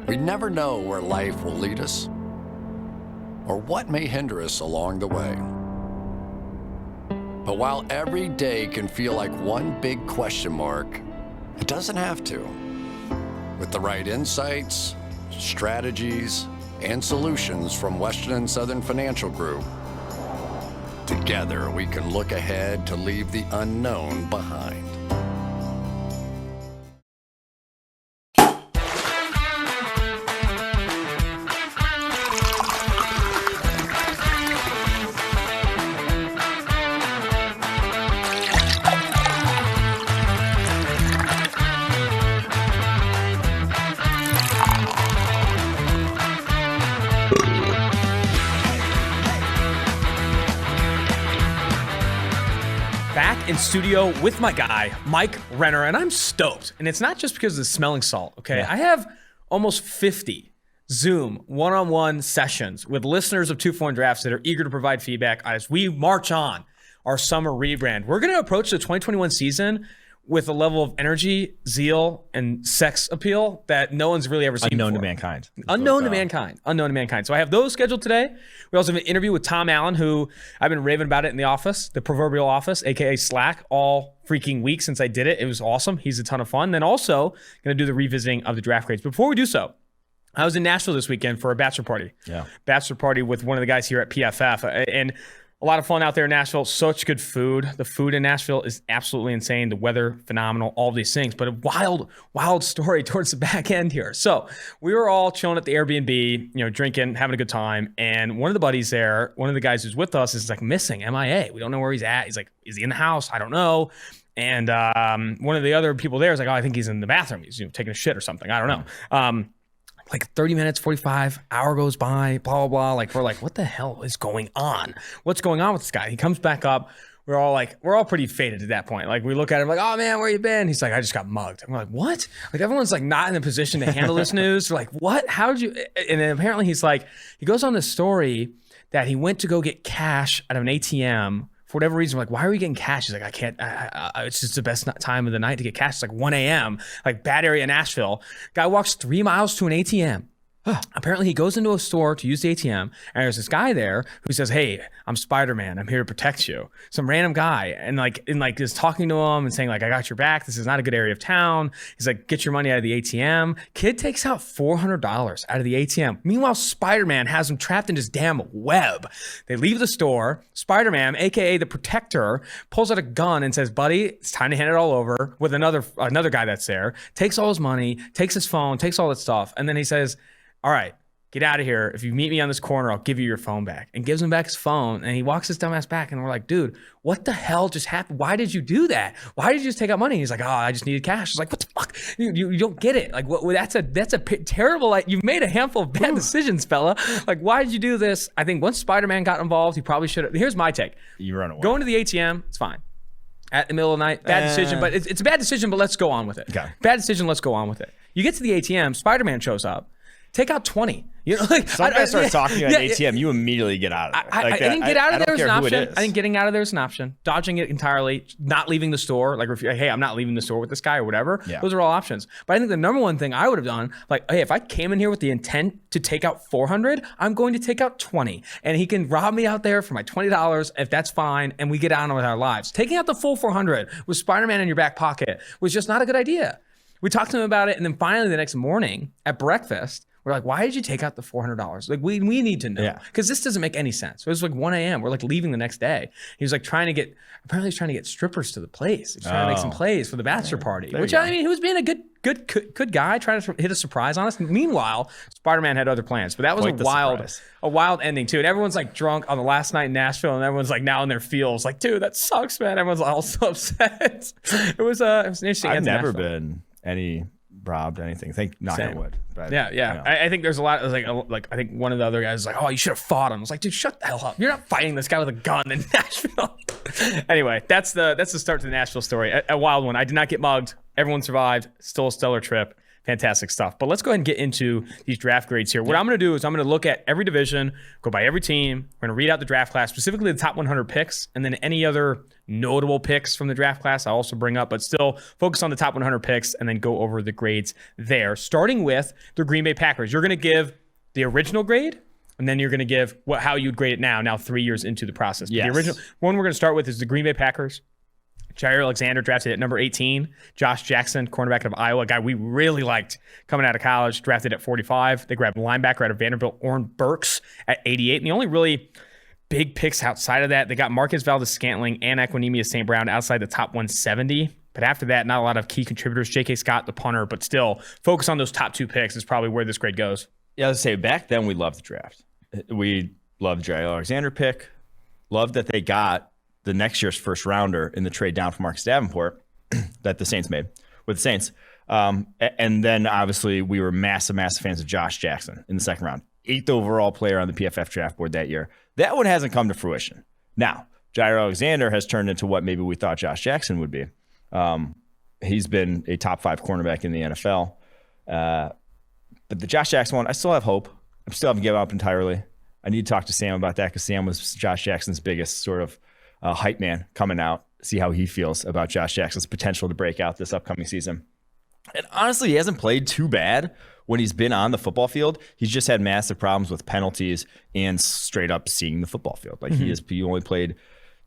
We never know where life will lead us or what may hinder us along the way. But while every day can feel like one big question mark, it doesn't have to. With the right insights, strategies, and solutions from Western and Southern Financial Group, together we can look ahead to leave the unknown behind. Back in studio with my guy, Mike Renner, and I'm stoked. And it's not just because of the smelling salt, okay? Yeah. I have almost 50 Zoom one-on-one sessions with listeners of 2-for-1 Drafts that are eager to provide feedback as we march on our summer rebrand. We're going to approach the 2021 season with a level of energy, zeal, and sex appeal that no one's really ever seen Unknown before. to mankind. Unknown to mankind. So I have those scheduled today. We also have an interview with Tom Allen, who I've been raving about it in the office, the proverbial office, aka Slack, all freaking week since I did it. It was awesome. He's a ton of fun. Then also going to do the revisiting of the draft grades. Before we do so, I was in Nashville this weekend for a bachelor party. Yeah. Bachelor party with one of the guys here at PFF. And a lot of fun out there in Nashville. Such good food. The food in Nashville is absolutely insane. The weather, phenomenal, all these things. But a wild story towards the back end here. So we were all chilling at the Airbnb, drinking, having a good time. And one of the buddies there, one of the guys who's with us is like missing, MIA. We don't know where he's at. He's like, is he in the house? I don't know. And one of the other people there is like, oh, I think he's in the bathroom. He's taking a shit or something. I don't know. Like 30 minutes, 45, hour goes by, blah, blah, blah. Like, we're like, what the hell is going on? What's going on with this guy? He comes back up. We're all pretty faded at that point. Like, we look at him like, oh man, where you been? He's like, I just got mugged. And we're like, what? Like, everyone's like not in a position to handle this news. We're like, what? How'd you? And then apparently he goes on this story that he went to go get cash out of an ATM. For whatever reason, we're like, why are we getting cash? He's like, I can't, it's just the best time of the night to get cash. It's like 1 a.m., like bad area in Nashville. Guy walks 3 miles to an ATM. Apparently he goes into a store to use the ATM, and there's this guy there who says, hey, I'm Spider-Man. I'm here to protect you. Some random guy, and is talking to him and saying like, I got your back. This is not a good area of town. He's like, get your money out of the ATM. Kid takes out $400 out of the ATM. Meanwhile, Spider-Man has him trapped in his damn web. They leave the store. Spider-Man, aka the protector, pulls out a gun and says, buddy, it's time to hand it all over, with another guy that's there, takes all his money, takes his phone, takes all that stuff, and then he says, all right, get out of here. If you meet me on this corner, I'll give you your phone back. And gives him back his phone. And he walks his dumbass back. And we're like, dude, what the hell just happened? Why did you do that? Why did you just take out money? And he's like, oh, I just needed cash. It's like, what the fuck? You don't get it. Like, that's a terrible, like, you've made a handful of bad decisions, fella. Like, why did you do this? I think once Spider-Man got involved, he probably should have. Here's my take. You run away. Going to the ATM, it's fine. At the middle of the night, bad decision, but it's a bad decision, but let's go on with it. Okay. Bad decision, let's go on with it. You get to the ATM, Spider-Man shows up. Take out 20. Some guy starts talking to you at an ATM, you immediately get out of there. I think get out of there is an option. I think getting out of there is an option. Dodging it entirely, not leaving the store. Like, hey, I'm not leaving the store with this guy or whatever. Yeah. Those are all options. But I think the number one thing I would have done, like, hey, if I came in here with the intent to take out 400, I'm going to take out 20. And he can rob me out there for my $20 if that's fine, and we get on with our lives. Taking out the full 400 with Spider-Man in your back pocket was just not a good idea. We talked to him about it, and then finally the next morning at breakfast, we're like, why did you take out the $400? Like, we need to know. Because this doesn't make any sense. It was like 1 a.m. We're like leaving the next day. He was like apparently he's trying to get strippers to the place. He's trying to make some plays for the bachelor party. Which, I mean, he was being a good guy, trying to hit a surprise on us. Meanwhile, Spider-Man had other plans. But that was a wild ending, too. And everyone's like drunk on the last night in Nashville, and everyone's like now in their feels. Like, dude, that sucks, man. Everyone's all so upset. It was an interesting I've never been robbed anything. Thank knock on wood. But, yeah. I think there's a lot. Like I think one of the other guys was like, oh, you should have fought him. I was like, dude, shut the hell up. You're not fighting this guy with a gun in Nashville. Anyway, that's the start to the Nashville story. A wild one. I did not get mugged. Everyone survived. Still a stellar trip. Fantastic stuff. But let's go ahead and get into these draft grades here. What I'm going to do is I'm going to look at every division, go by every team. We're going to read out the draft class, specifically the top 100 picks, and then any other notable picks from the draft class I'll also bring up, but still focus on the top 100 picks and then go over the grades there. Starting with the Green Bay Packers. You're going to give the original grade, and then you're going to give how you'd grade it now 3 years into the process. Yes. The original one we're going to start with is the Green Bay Packers. Jair Alexander drafted at number 18. Josh Jackson, cornerback out of Iowa, a guy we really liked coming out of college, drafted at 45. They grabbed linebacker out of Vanderbilt, Orrin Burks, at 88. And the only really big picks outside of that, they got Marcus Valdes-Scantling and Equinemius St. Brown outside the top 170. But after that, not a lot of key contributors. J.K. Scott, the punter, but still focus on those top 2 picks is probably where this grade goes. Yeah, I was say back then we loved the draft. We loved Jair Alexander pick. Loved that they got the next year's first rounder in the trade down from Marcus Davenport that the Saints made with the Saints. And then obviously we were massive fans of Josh Jackson in the second round. 8th overall player on the PFF draft board that year. That one hasn't come to fruition. Now, Jair Alexander has turned into what maybe we thought Josh Jackson would be. He's been a top 5 cornerback in the NFL. But the Josh Jackson one, I still have hope. I still haven't given up entirely. I need to talk to Sam about that because Sam was Josh Jackson's biggest sort of hype man coming out. See how he feels about Josh Jackson's potential to break out this upcoming season. And honestly, he hasn't played too bad when he's been on the football field. He's just had massive problems with penalties and straight up seeing the football field. Like he only played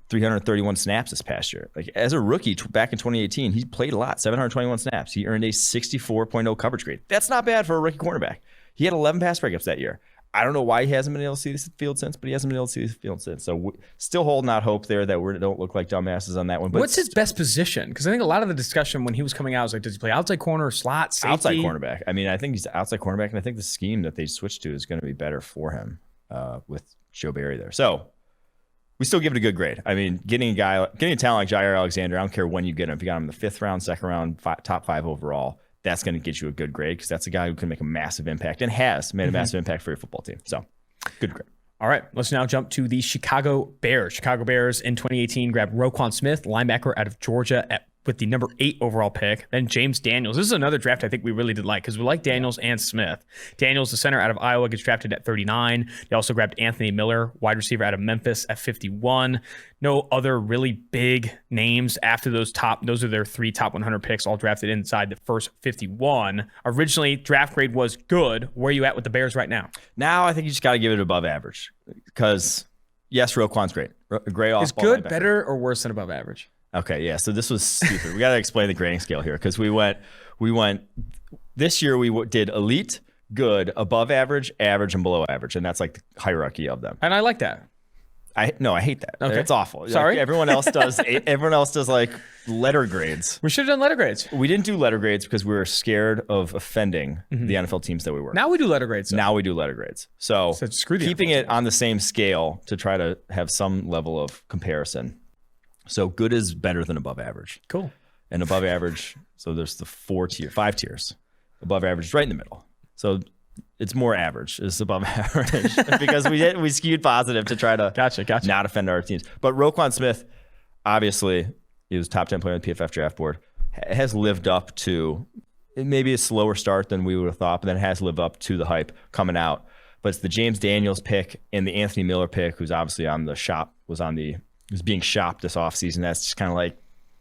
331 snaps this past year. Like as a rookie back in 2018, he played a lot, 721 snaps. He earned a 64.0 coverage grade. That's not bad for a rookie cornerback. He had 11 pass breakups that year. I don't know why he hasn't been able to see the field since, but he hasn't been able to see the field since. So still holding out hope there that we don't look like dumbasses on that one. But what's his best position? Because I think a lot of the discussion when he was coming out was like, does he play outside corner, slot, safety? Outside cornerback. I mean, I think he's outside cornerback, and I think the scheme that they switched to is going to be better for him with Joe Barry there. So we still give it a good grade. I mean, getting a talent like Jair Alexander, I don't care when you get him. If you got him in the 5th round, 2nd round, top 5 overall, that's going to get you a good grade because that's a guy who can make a massive impact and has made a massive impact for your football team. So good grade. All right, let's now jump to the Chicago Bears. Chicago Bears in 2018 grabbed Roquan Smith, linebacker out of Georgia with the number 8 overall pick. Then James Daniels. This is another draft I think we really did like because we like Daniels and Smith. Daniels, the center out of Iowa, gets drafted at 39. They also grabbed Anthony Miller, wide receiver out of Memphis at 51. No other really big names after those are their 3 top 100 picks, all drafted inside the first 51. Originally, draft grade was good. Where are you at with the Bears right now? Now I think you just got to give it above average because, yes, Roquan's great. Great off. Is good better or worse than above average? Okay, yeah. So this was stupid. We got to explain the grading scale here because we went. This year we did elite, good, above average, average, and below average, and that's like the hierarchy of them. And I like that. I hate that. Okay. It's awful. Sorry. Like everyone else does. Everyone else does like letter grades. We should have done letter grades. We didn't do letter grades because we were scared of offending the NFL teams that we were. Now we do letter grades. Now we do letter grades. So screw the keeping NFL it on the same scale to try to have some level of comparison. So good is better than above average. Cool. And above average, so there's the 5 tiers. Above average is right in the middle. So it's more average. It's above average because we skewed positive to try to gotcha. not offend our teams. But Roquan Smith, obviously, he was top 10 player on the PFF draft board, has lived up to maybe a slower start than we would have thought, but then has lived up to the hype coming out. But it's the James Daniels pick and the Anthony Miller pick, who's obviously was being shopped this offseason. That's just kind of like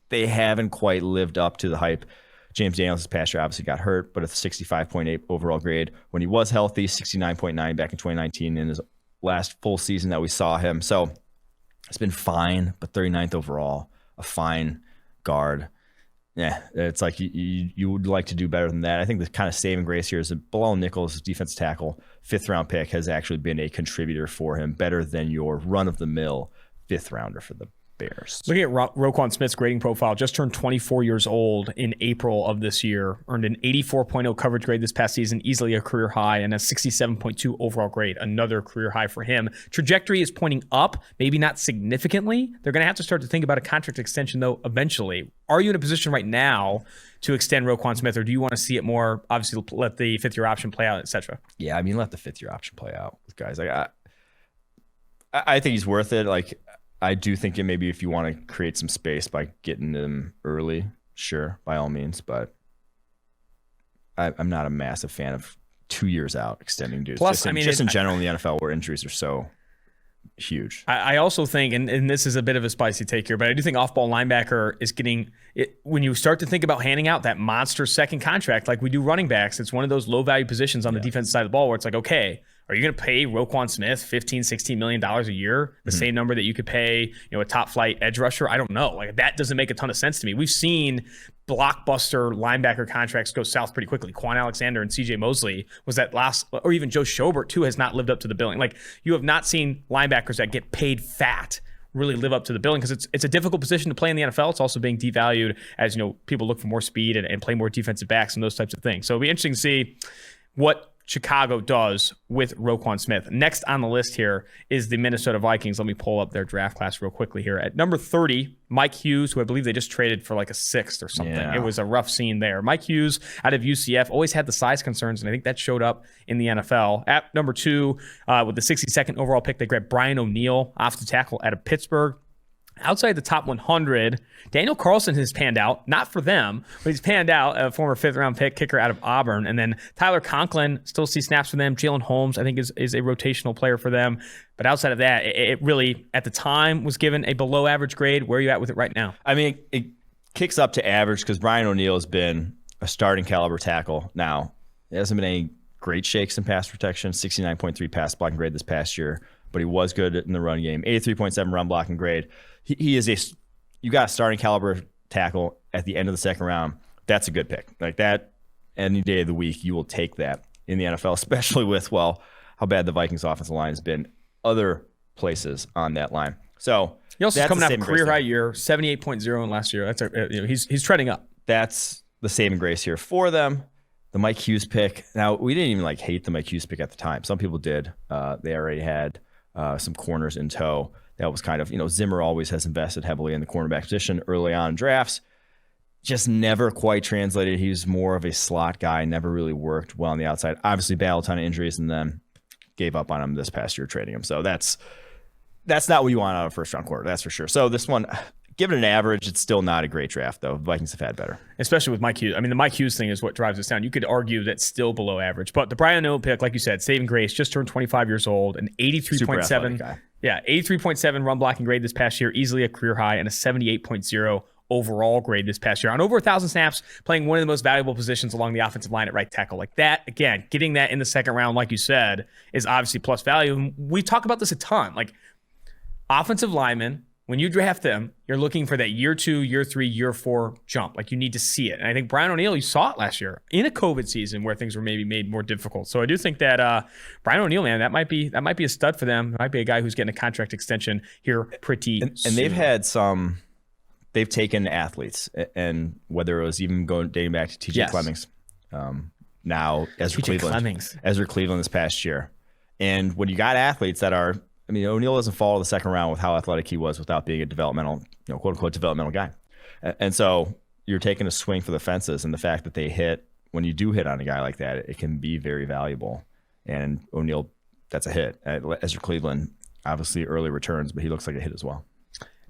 they haven't quite lived up to the hype. James Daniels this past year obviously got hurt, but a 65.8 overall grade. When he was healthy, 69.9 back in 2019 in his last full season that we saw him. So it's been fine, but 39th overall, a fine guard. Yeah, it's like you would like to do better than that. I think the kind of saving grace here is that Bilal Nichols, defensive tackle, 5th round pick, has actually been a contributor for him, better than your run-of-the-mill 5th rounder for the Bears. Looking at Roquan Smith's grading profile, just turned 24 years old in April of this year, earned an 84.0 coverage grade this past season, easily a career high, and a 67.2 overall grade, another career high for him. Trajectory is pointing up, maybe not significantly. They're going to have to start to think about a contract extension, though, eventually. Are you in a position right now to extend Roquan Smith, or do you want to see it more, obviously, let the 5th-year option play out, et cetera? Yeah, I mean, let the 5th-year option play out with guys. Like I think he's worth it. Like, I do think maybe if you want to create some space by getting them early, sure, by all means. But I'm not a massive fan of 2 years out extending dudes. Plus, just in general in the NFL where injuries are so huge. I also think, and this is a bit of a spicy take here, but I do think off-ball linebacker is getting it, when you start to think about handing out that monster second contract like we do running backs, it's one of those low-value positions on the defensive side of the ball where it's like, okay, are you going to pay Roquan Smith $15, $16 million a year, the same number that you could pay, a top-flight edge rusher? I don't know. Like, that doesn't make a ton of sense to me. We've seen blockbuster linebacker contracts go south pretty quickly. Quan Alexander and CJ Mosley was that last, or even Joe Schobert too has not lived up to the billing. Like, you have not seen linebackers that get paid fat really live up to the billing, because it's a difficult position to play in the NFL. It's also being devalued as people look for more speed and play more defensive backs and those types of things. So it'll be interesting to see what Chicago does with Roquan Smith. Next on the list here is the Minnesota Vikings. Let me pull up their draft class real quickly here. At number 30, Mike Hughes, who I believe they just traded for like a sixth or something. Yeah. It was a rough scene there. Mike Hughes out of UCF always had the size concerns, and I think that showed up in the NFL. At number 2, with the 62nd overall pick, they grabbed Brian O'Neill, offensive tackle out of Pittsburgh. Outside the top 100, Daniel Carlson has panned out. Not for them, but he's panned out, a former 5th-round pick kicker out of Auburn. And then Tyler Conklin, still see snaps for them. Jalen Holmes, I think, is a rotational player for them. But outside of that, it really, at the time, was given a below-average grade. Where are you at with it right now? I mean, it kicks up to average because Brian O'Neill has been a starting caliber tackle now. There hasn't been any great shakes in pass protection, 69.3 pass blocking grade this past year, but he was good in the run game, 83.7 run blocking grade. He is you got a starting caliber tackle at the end of the second round. That's a good pick. Like that, any day of the week, you will take that in the NFL, especially with, how bad the Vikings offensive line has been other places on that line. So he also coming off a career high year, 78.0 in last year. That's he's trending up. That's the saving grace here for them. The Mike Hughes pick. Now, we didn't even hate the Mike Hughes pick at the time. Some people did. They already had some corners in tow. That was kind of, Zimmer always has invested heavily in the cornerback position early on in drafts. Just never quite translated. He was more of a slot guy, never really worked well on the outside. Obviously battled a ton of injuries and then gave up on him this past year trading him. So that's not what you want out of a first round corner, that's for sure. So this one, give it an average. It's still not a great draft, though. Vikings have had better. Especially with Mike Hughes. I mean, the Mike Hughes thing is what drives us down. You could argue that's still below average. But the Brian O'Neill pick, like you said, saving grace, just turned 25 years old, an 83.7. Yeah, 83.7 run blocking grade this past year, easily a career high, and a 78.0 overall grade this past year. On over 1,000 snaps, playing one of the most valuable positions along the offensive line at right tackle. Like that, again, getting that in the second round, like you said, is obviously plus value. And we talk about this a ton. Like, offensive linemen, when you draft them, you're looking for that year 2, year 3, year 4 jump. Like, you need to see it. And I think Brian O'Neill, you saw it last year in a COVID season where things were maybe made more difficult. So I do think that Brian O'Neill, man, that might be a stud for them. It might be a guy who's getting a contract extension here pretty soon. And they've had they've taken athletes, and whether it was even dating back to TJ Clemmings, now Ezra Cleveland this past year. And when you got athletes that are, O'Neill doesn't fall to the second round with how athletic he was without being a developmental, quote unquote, developmental guy. And so you're taking a swing for the fences, and the fact that they hit, when you do hit on a guy like that, it can be very valuable. And O'Neill, that's a hit. Ezra Cleveland, obviously early returns, but he looks like a hit as well.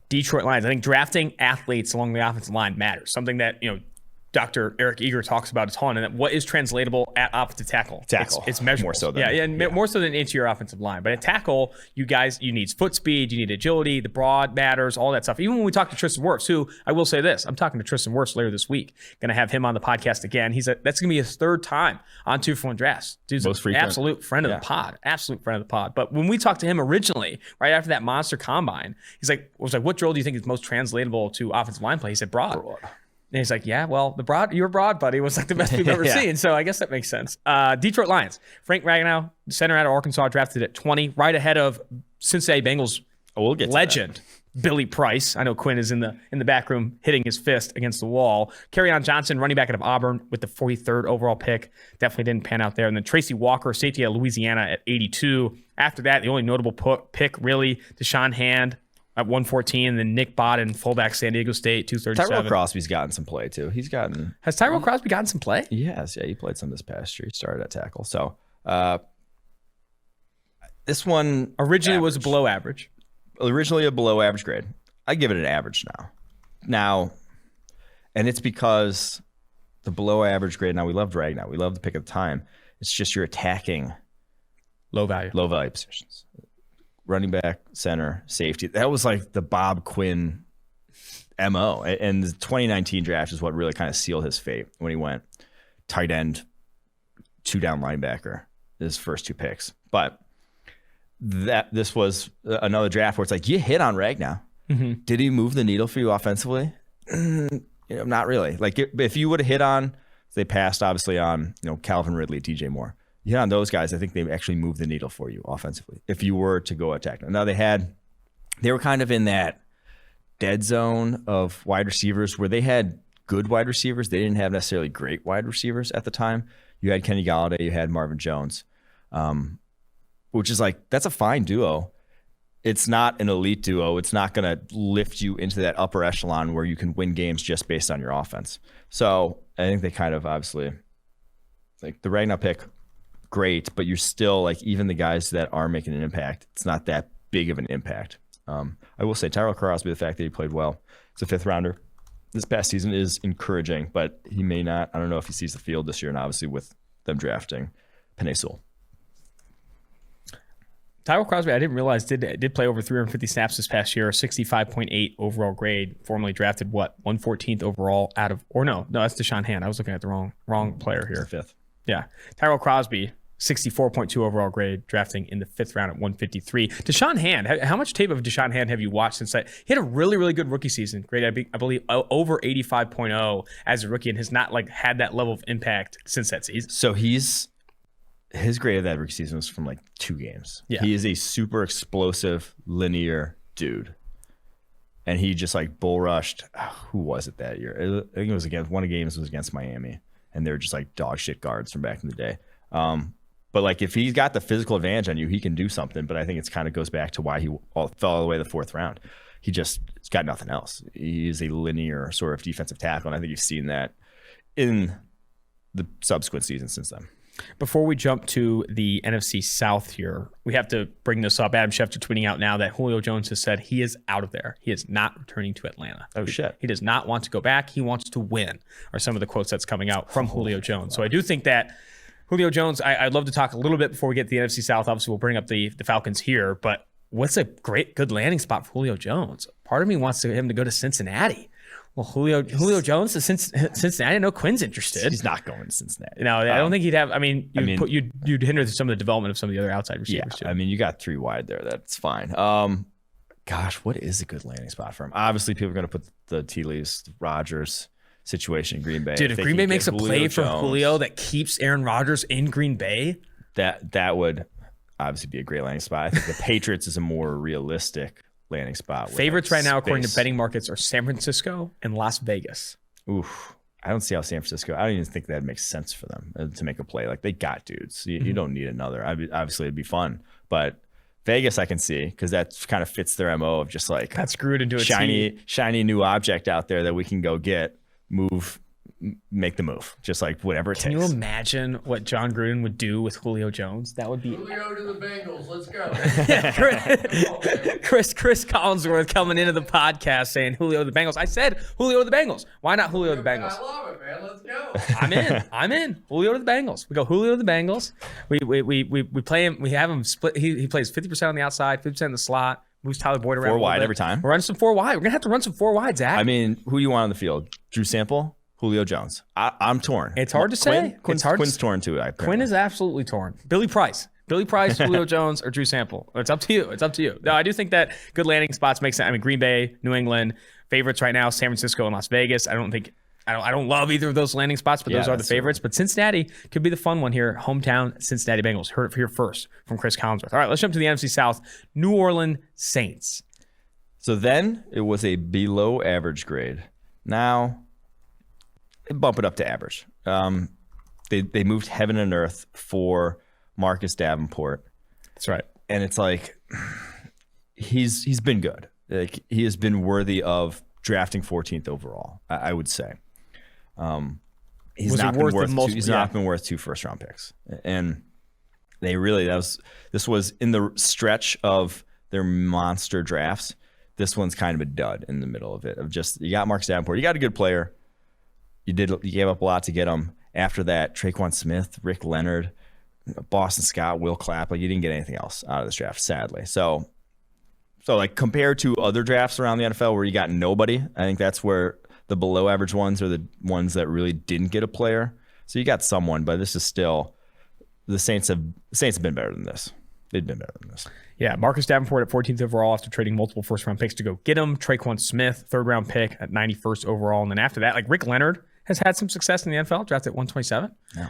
Detroit Lions. I think drafting athletes along the offensive line matters. Something that, Dr. Eric Eager talks about a ton, and what is translatable at offensive tackle. It's measurable. More so than into your offensive line. But at tackle, you need foot speed, you need agility, the broad matters, all that stuff. Even when we talk to Tristan Wirfs, who I will say this, I'm talking to Tristan Wirfs later this week. Going to have him on the podcast again. That's going to be his third time on 2 for 1 Drafts. Dude's an absolute friend of the pod. Absolute friend of the pod. But when we talked to him originally, right after that monster combine, was like, what drill do you think is most translatable to offensive line play? He said broad. And he's like, yeah, well, your broad, buddy, was like the best we've ever seen. So I guess that makes sense. Detroit Lions. Frank Ragnow, center out of Arkansas, drafted at 20, right ahead of Cincinnati Bengals legend Billy Price. I know Quinn is in the back room hitting his fist against the wall. Kerryon Johnson, running back out of Auburn, with the 43rd overall pick. Definitely didn't pan out there. And then Tracy Walker, safety out of Louisiana, at 82. After that, the only notable pick, really, Deshaun Hand at 114, and then Nick Bodden, fullback, San Diego State, 237. Tyrell Crosby's gotten some play, too. Has Tyrell Crosby gotten some play? Yes, he played some this past year. He started at tackle. So, this one... Originally was below average. Originally a below average grade. I give it an average now. And it's because the below average grade. Now we love drag. Now we love the pick at the time. It's just you're attacking Low value positions. Running back, center, safety. That was like the Bob Quinn MO. And the 2019 draft is what really kind of sealed his fate when he went tight end, 2-down linebacker, his first 2 picks. But this was another draft where it's like, you hit on Ragnow. Mm-hmm. Did he move the needle for you offensively? Not really. Like if you would have hit on, they passed obviously on, Calvin Ridley, DJ Moore. You hit on those guys, I think they actually moved the needle for you offensively. If you were to go attack them. Now they were kind of in that dead zone of wide receivers where they had good wide receivers. They didn't have necessarily great wide receivers at the time. You had Kenny Galladay, you had Marvin Jones, which is like, that's a fine duo. It's not an elite duo. It's not going to lift you into that upper echelon where you can win games just based on your offense. So I think they kind of obviously, like the Ragnow pick, great, but you're still like, even the guys that are making an impact, it's not that big of an impact. I will say Tyrell Crosby, the fact that he played well, it's a 5th rounder this past season is encouraging, but he may not, I don't know if he sees the field this year, and obviously with them drafting Penei Sewell. Tyrell Crosby, I didn't realize did play over 350 snaps this past year, 65.8 overall grade, formerly drafted 114th overall out of, or no, that's Deshaun Hand. I was looking at the wrong player here. 5th. Yeah. Tyrell Crosby, 64.2 overall grade, drafting in the 5th round at 153. Deshaun Hand, how much tape of Deshaun Hand have you watched since that? He had a really, really good rookie season. Great, I believe over 85.0 as a rookie, and has not like had that level of impact since that season. So his grade of that rookie season was from like 2 games. Yeah. He is a super explosive, linear dude. And he just like bull rushed. Who was it that year? I think it was one of the games was against Miami. And they were just like dog shit guards from back in the day. But like if he's got the physical advantage on you, he can do something. But I think it kind of goes back to why he fell all the way to the 4th round. He's got nothing else. He's a linear sort of defensive tackle. And I think you've seen that in the subsequent seasons since then. Before we jump to the NFC South here, we have to bring this up. Adam Schefter tweeting out now that Julio Jones has said he is out of there. He is not returning to Atlanta. Oh, shit. He does not want to go back. He wants to win, are some of the quotes that's coming out from Julio Jones. So I do think that Julio Jones, I'd love to talk a little bit before we get to the NFC South. Obviously, we'll bring up the Falcons here, but what's a good landing spot for Julio Jones? Part of me wants him to go to Cincinnati. Well, Julio Jones to Cincinnati. I know Quinn's interested. He's not going to Cincinnati. No, I don't think he'd have. You'd hinder some of the development of some of the other outside receivers too. I mean, you got 3 wide there. That's fine. Gosh, what is a good landing spot for him? Obviously, people are going to put the tea leaves, the Rodgers situation in Green Bay. Dude, if Green Bay makes a play for Julio that keeps Aaron Rodgers in Green Bay, that would obviously be a great landing spot. I think the Patriots is a more realistic landing spot. Favorites right now, according to betting markets, are San Francisco and Las Vegas. Oof. I don't see how San Francisco, I don't even think that makes sense for them to make a play. Like, they got dudes. You don't need another. Obviously, it'd be fun. But Vegas, I can see, because that kind of fits their MO of just like got screwed into a shiny new object out there that we can go get, make the move. Just like whatever it takes. Can you imagine what John Gruden would do with Julio Jones? That would be Julio to the Bengals. Let's go. Chris Collinsworth coming into the podcast saying Julio to the Bengals. I said Julio to the Bengals. Why not Julio to the Bengals? I love it, man. Let's go. I'm in. Julio to the Bengals. We go Julio to the Bengals. We play him. We have him split. He plays 50% on the outside, 50% in the slot. Moves Tyler Boyd around 4 wide every time. We're running some 4 wide. We're gonna have to run some 4 wide, Zach. I mean, who do you want on the field? Drew Sample, Julio Jones. I'm torn. It's hard to say. Quinn's torn too. Quinn is absolutely torn. Billy Price, Julio Jones, or Drew Sample. It's up to you. No, I do think that good landing spots make sense. I mean, Green Bay, New England, favorites right now, San Francisco and Las Vegas. I don't love either of those landing spots, but those are the favorites. But Cincinnati could be the fun one here. Hometown Cincinnati Bengals. Heard it here first from Chris Collinsworth. All right, let's jump to the NFC South. New Orleans Saints. So then it was a below average grade. Now bump it up to average. They moved heaven and earth for Marcus Davenport. That's right. And it's like he's been good. Like, he has been worthy of drafting 14th overall, I would say. He's not been worth 2 first-round picks. And they really, this was in the stretch of their monster drafts. This one's kind of a dud in the middle of it. Of just, you got Marcus Davenport, you got a good player. You gave up a lot to get him. After that, Traquan Smith, Rick Leonard, Boston Scott, Will Clapp. Like, you didn't get anything else out of this draft, sadly. So like, compared to other drafts around the NFL where you got nobody, I think that's where the below average ones are the ones that really didn't get a player. So you got someone, but this is still, the Saints have been better than this. They've been better than this. Yeah, Marcus Davenport at 14th overall after trading multiple first-round picks to go get him. Traquan Smith, third-round pick at 91st overall. And then after that, like, Rick Leonard has had some success in the NFL, drafted at 127. No,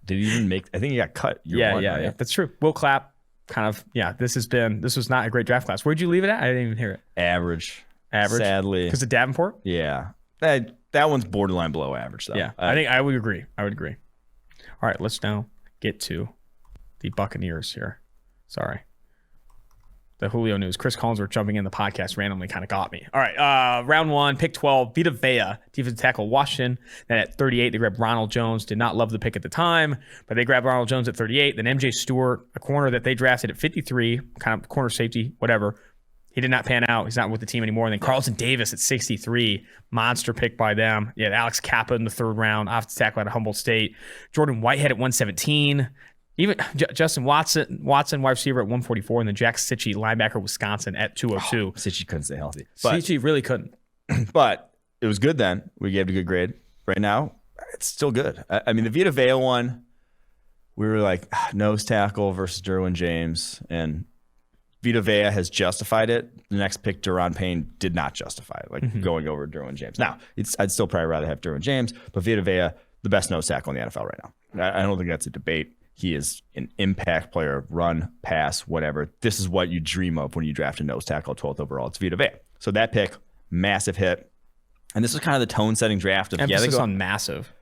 did he even make? I think he got cut. Yeah, that's true. Will Clapp, kind of. Yeah, this was not a great draft class. Where'd you leave it at? I didn't even hear it. Average. Sadly, because of Davenport. Yeah, that one's borderline below average though. Yeah, I think I would agree. All right, let's now get to the Buccaneers here. Sorry. The Julio news. Chris Collinsworth jumping in the podcast randomly kind of got me. All right, round 1, pick 12, Vita Vea, defensive tackle, Washington. Then at 38, they grabbed Ronald Jones. Did not love the pick at the time, but they grabbed Ronald Jones at 38. Then MJ Stewart, a corner that they drafted at 53, kind of corner safety, whatever. He did not pan out. He's not with the team anymore. And then Carlton Davis at 63, monster pick by them. Yeah, Alex Kappa in the 3rd round, offensive tackle out of Humboldt State. Jordan Whitehead at 117. Even Justin Watson, wide receiver at 144, and then Jack Sitchie, linebacker, Wisconsin at 202. Sitchie couldn't stay healthy. Sitchie really couldn't. But it was good then. We gave it a good grade. Right now, it's still good. I mean, the Vita Vea one, we were like, nose tackle versus Derwin James, and Vita Vea has justified it. The next pick, Deron Payne, did not justify it, like going over Derwin James. Now, I'd still probably rather have Derwin James, but Vita Vea, the best nose tackle in the NFL right now. I don't think that's a debate. He is an impact player, run, pass, whatever. This is what you dream of when you draft a nose tackle 12th overall. It's Vita Vea. So that pick, massive hit. And this is kind of the tone-setting draft. Emphasis on massive.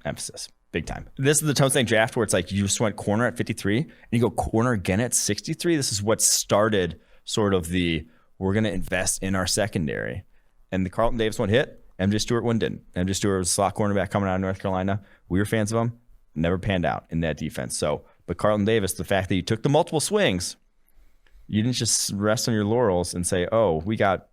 Emphasis. Big time. This is the tone-setting draft where it's like you just went corner at 53 and you go corner again at 63. This is what started sort of we're going to invest in our secondary. And the Carlton Davis one hit. MJ Stewart one didn't. MJ Stewart was a slot cornerback coming out of North Carolina. We were fans of him. Never panned out in that defense. So, but Carlton Davis, the fact that you took the multiple swings, you didn't just rest on your laurels and say, "Oh, we got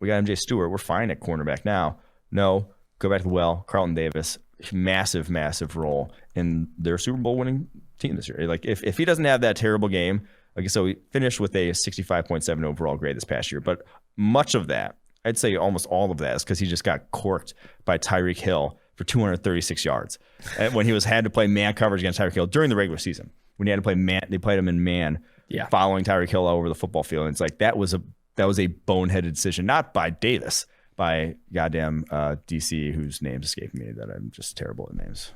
MJ Stewart. We're fine at cornerback now." No, go back to the well. Carlton Davis, massive role in their Super Bowl winning team this year. Like if he doesn't have that terrible game, like so, he finished with a 65.7 overall grade this past year. But much of that, I'd say almost all of that, is because he just got corked by Tyreek Hill for 236 yards. And when he had to play man coverage against Tyreek Hill during the regular season, when he had to play man, they played him in man, following Tyreek Hill all over the football field. And it's like that was a boneheaded decision, not by Davis, by goddamn DC, whose name's escaping me. That I'm just terrible at names.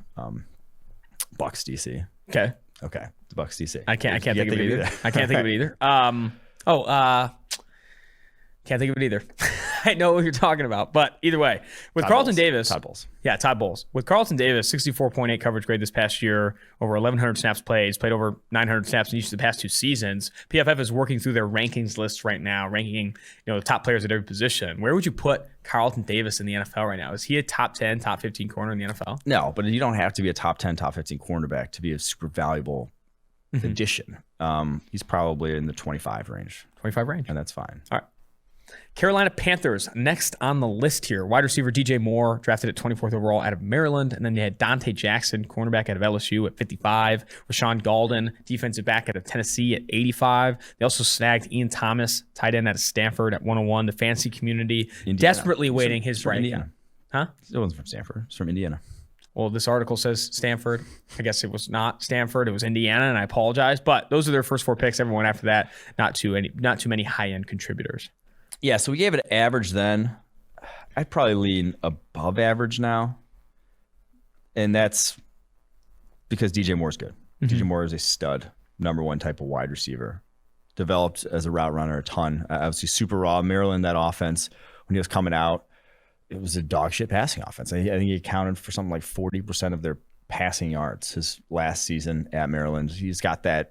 Bucks DC. Okay, the Bucks DC. I can't think of it either. I can't think of it either. Can't think of it either. I know what you're talking about. But either way, with Carlton Davis. Todd Bowles. Yeah, Todd Bowles. With Carlton Davis, 64.8 coverage grade this past year, over 1,100 snaps played. He's played over 900 snaps in each of the past 2 seasons. PFF is working through their rankings list right now, ranking the top players at every position. Where would you put Carlton Davis in the NFL right now? Is he a top 10, top 15 corner in the NFL? No, but you don't have to be a top 10, top 15 cornerback to be a super valuable addition. He's probably in the 25 range. 25 range. And that's fine. All right. Carolina Panthers, next on the list here. Wide receiver DJ Moore, drafted at 24th overall out of Maryland. And then they had Dante Jackson, cornerback out of LSU at 55. Rashawn Golden, defensive back out of Tennessee at 85. They also snagged Ian Thomas, tight end out of Stanford at 101. The fantasy community desperately waiting his right. Indiana. Huh? It wasn't from Stanford. It's from Indiana. Well, this article says Stanford. I guess it was not Stanford. It was Indiana, and I apologize. But those are their first 4 picks. Everyone after that, not too many high-end contributors. Yeah, so we gave it an average then. I'd probably lean above average now. And that's because DJ Moore's good. DJ Moore is a stud, number 1 type of wide receiver. Developed as a route runner a ton. Obviously super raw. Maryland, that offense, when he was coming out, it was a dog shit passing offense. I think he accounted for something like 40% of their passing yards his last season at Maryland. He's got that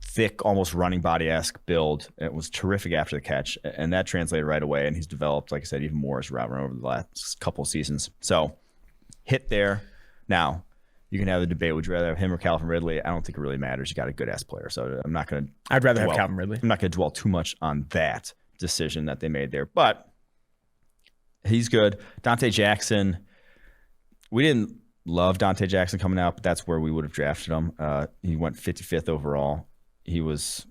thick, almost running body-esque build. It was terrific after the catch, and that translated right away. And he's developed, like I said, even more as a route runner over the last couple of seasons. So hit there. Now, you can have the debate, would you rather have him or Calvin Ridley? I don't think it really matters. You got a good-ass player, so I'm not going to I'd rather have Calvin Ridley. I'm not going to dwell too much on that decision that they made there. But he's good. Dante Jackson, we didn't love Dante Jackson coming out, but that's where we would have drafted him. He went 55th overall. He's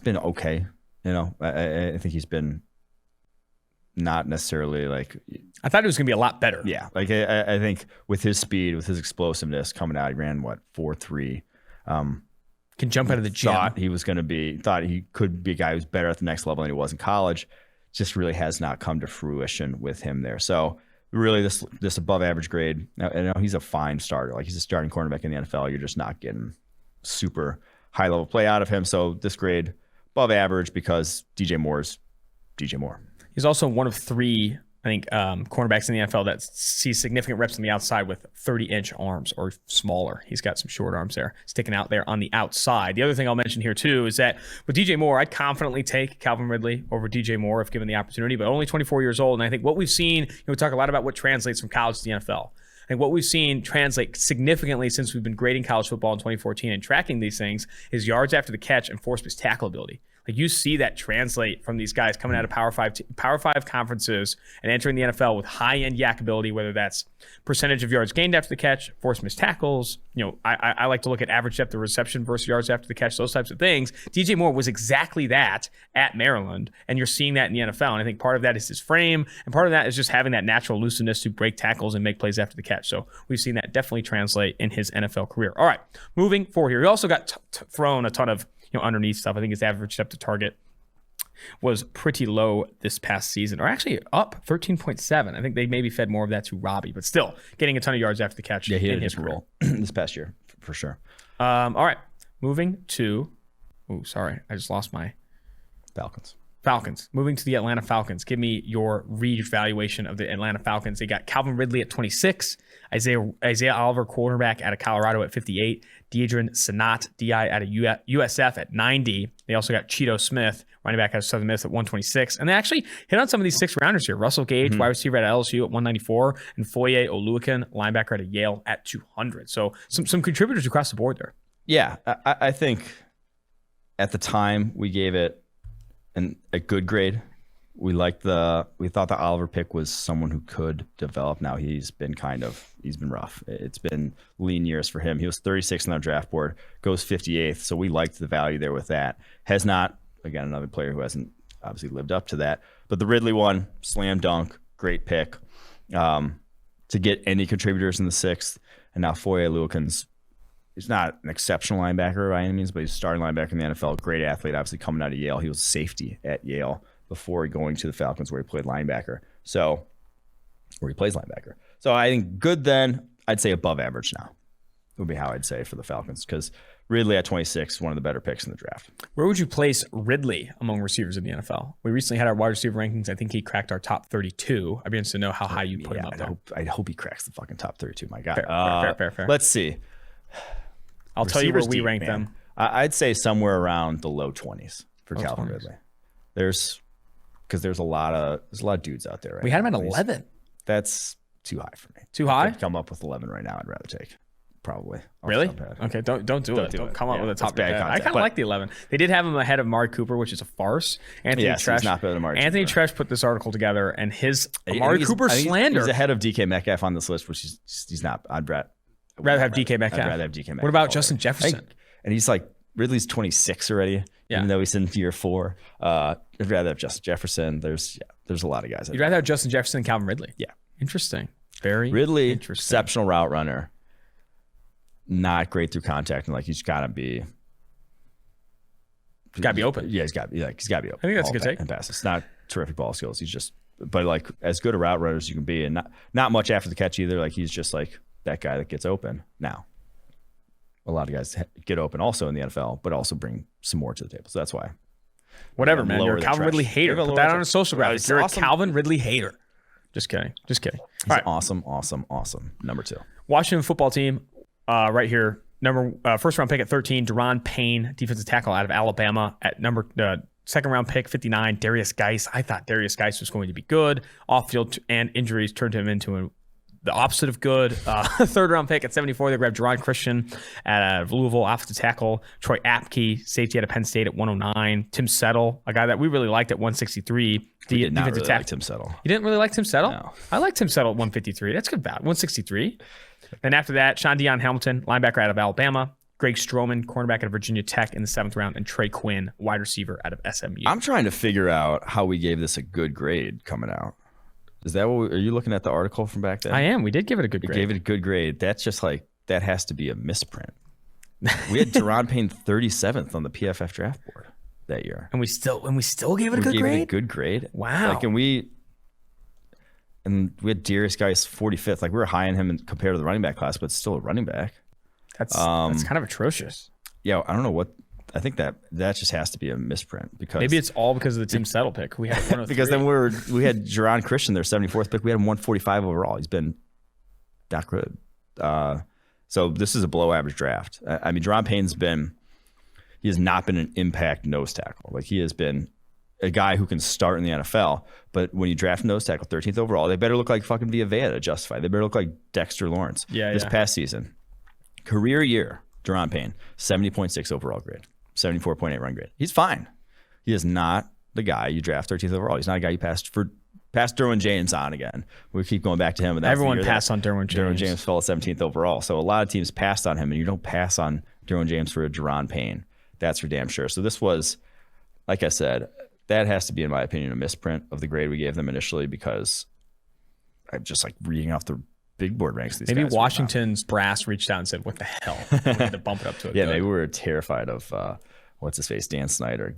been okay. You know, I think he's been not necessarily like. I thought it was going to be a lot better. Yeah, like I think with his speed, with his explosiveness coming out, he ran 4.3. Can jump out of the gym. Thought he could be a guy who's better at the next level than he was in college. Just really has not come to fruition with him there. So really, this above average grade. Now, I know he's a fine starter. Like he's a starting cornerback in the NFL. You're just not getting super high level play out of him. So this grade above average because DJ Moore's DJ Moore. He's also one of 3, I think, cornerbacks in the NFL that see significant reps on the outside with 30-inch arms or smaller. He's got some short arms there sticking out there on the outside. The other thing I'll mention here, too, is that with DJ Moore, I'd confidently take Calvin Ridley over DJ Moore if given the opportunity, but only 24 years old. And I think what we've seen, we talk a lot about what translates from college to the NFL. I think what we've seen translate significantly since we've been grading college football in 2014 and tracking these things is yards after the catch and force plus tackle ability. Like you see that translate from these guys coming out of Power 5 conferences and entering the NFL with high-end yak ability, whether that's percentage of yards gained after the catch, force missed tackles. I like to look at average depth of reception versus yards after the catch, those types of things. DJ Moore was exactly that at Maryland, and you're seeing that in the NFL. And I think part of that is his frame, and part of that is just having that natural looseness to break tackles and make plays after the catch. So we've seen that definitely translate in his NFL career. All right, moving forward here. He also got thrown a ton of underneath stuff. I think his average depth to target was pretty low this past season, or actually up 13.7. I think they maybe fed more of that to Robbie, but still getting a ton of yards after the catch. Yeah, he had in a his different career. role this past year for sure. All right, moving to. Oh, sorry, I just lost my Falcons. Moving to the Atlanta Falcons. Give me your reevaluation of the Atlanta Falcons. They got Calvin Ridley at 26, Isaiah Oliver, quarterback out of Colorado at 58, Deidrin Sanat, DI out of USF at 90. They also got Cheeto Smith, running back out of Southern Miss at 126. And they actually hit on some of these 6-rounders here. Russell Gage, wide receiver at LSU at 194, and Foye Oluokun, linebacker out of Yale at 200. So some contributors across the board there. Yeah, I think at the time we gave it a good grade. We thought the Oliver pick was someone who could develop. Now he's been rough. It's been lean years for him. He was 36th on our draft board, goes 58th. So we liked the value there with that. Has not, again, another player who hasn't obviously lived up to that. But the Ridley one, slam dunk, great pick. To get any contributors in the 6th, and now Foye Oluokun's, he's not an exceptional linebacker by any means, but he's a starting linebacker in the NFL. Great athlete, obviously coming out of Yale. He was safety at Yale before going to the Falcons, where he played linebacker. So, where he plays linebacker. So I think good then. I'd say above average now would be how I'd say for the Falcons, because Ridley at 26, one of the better picks in the draft. Where would you place Ridley among receivers in the NFL? We recently had our wide receiver rankings. I think he cracked our top 32. I'd be interested to know how high you put him up there. I hope he cracks the fucking top 32. My God. Fair. Let's see. I'll tell you where we rank them. I'd say somewhere around the low 20s for Calvin Ridley. There's a lot of dudes out there. Right, we had him at 11. That's too high for me. Too high? If I could come up with 11 right now, I'd rather take. Probably. Really? Okay, don't do it. Don't come up with a top bad. I kind of like the 11. They did have him ahead of Amari Cooper, which is a farce. Anthony Tresh. He's not better than Amari Anthony Cooper. Tresh put this article together, and his Amari Cooper slander. He's ahead of DK Metcalf on this list, which he's not. I'd rather have DK Metcalf. I'd rather have DK Metcalf. What about Justin Jefferson? And he's like, Ridley's 26 already, even though he's in year 4. I'd rather have Justin Jefferson. There's a lot of guys. You'd rather have Justin Jefferson than Calvin Ridley? Yeah. Interesting. Very Ridley, interesting. Exceptional route runner. Not great through contact, and he's got to be. Got to be open. Yeah, he's got to be open. I think that's a good take. And passes. Not terrific ball skills. He's just, but as good a route runner as you can be, and not much after the catch either. He's just that guy that gets open. Now, a lot of guys get open also in the NFL, but also bring some more to the table. So that's why. Whatever, man. You're a Calvin Ridley hater. Put that on a social graphic. You're awesome. A Calvin Ridley hater. Just kidding. He's awesome. Number 2. Washington football team. Right here, first round pick at 13, Deron Payne, defensive tackle out of Alabama. At second round pick 59, Darius Geis. I thought Darius Geis was going to be good. Off field and injuries turned him into the opposite of good. Third round pick at 74. They grabbed Jerron Christian at Louisville, offensive tackle. Troy Apke, safety out of Penn State at 109. Tim Settle, a guy that we really liked at 163. We did not really like Tim Settle. You didn't really like Tim Settle? No. I liked Tim Settle at 153. That's good value. 163. Then after that, Sean Dion Hamilton, linebacker out of Alabama. Greg Stroman, cornerback out of Virginia Tech in the 7th round. And Trey Quinn, wide receiver out of SMU. I'm trying to figure out how we gave this a good grade coming out. Is that what are you looking at the article from back then? I am. We did give it a good grade. We gave it a good grade. That's just like, that has to be a misprint. We had Deron Payne 37th on the PFF draft board that year. And we still gave it a good grade? We gave it a good grade. Wow. Like, and we had Darius Geis 45th. Like, we were high on him compared to the running back class, but still a running back. That's kind of atrocious. Yeah, I don't know what. I think that just has to be a misprint because maybe it's all because of the Tim Settle pick. We had because then we had Jerron Christian, their 74th pick. We had him 145 overall. He's been not good. So this is a below average draft. I mean, Deron Payne's he has not been an impact nose tackle. Like, he has been a guy who can start in the NFL. But when you draft nose tackle 13th overall, they better look like fucking Villa to justify. They better look like Dexter Lawrence. This past season, career year, Deron Payne 70.6 overall grade. 74.8 run grade. He's fine. He is not the guy you draft 13th overall. He's not a guy you passed Derwin James on again. We keep going back to him. And everyone passed on Derwin James. Derwin James fell at 17th overall. So a lot of teams passed on him, and you don't pass on Derwin James for a Deron Payne. That's for damn sure. So this was, like I said, that has to be, in my opinion, a misprint of the grade we gave them initially, because I'm just like reading off the big board ranks. Maybe Washington's brass reached out and said, "What the hell?" We had to bump it up to it. Yeah, maybe we were terrified of what's his face, Dan Snyder,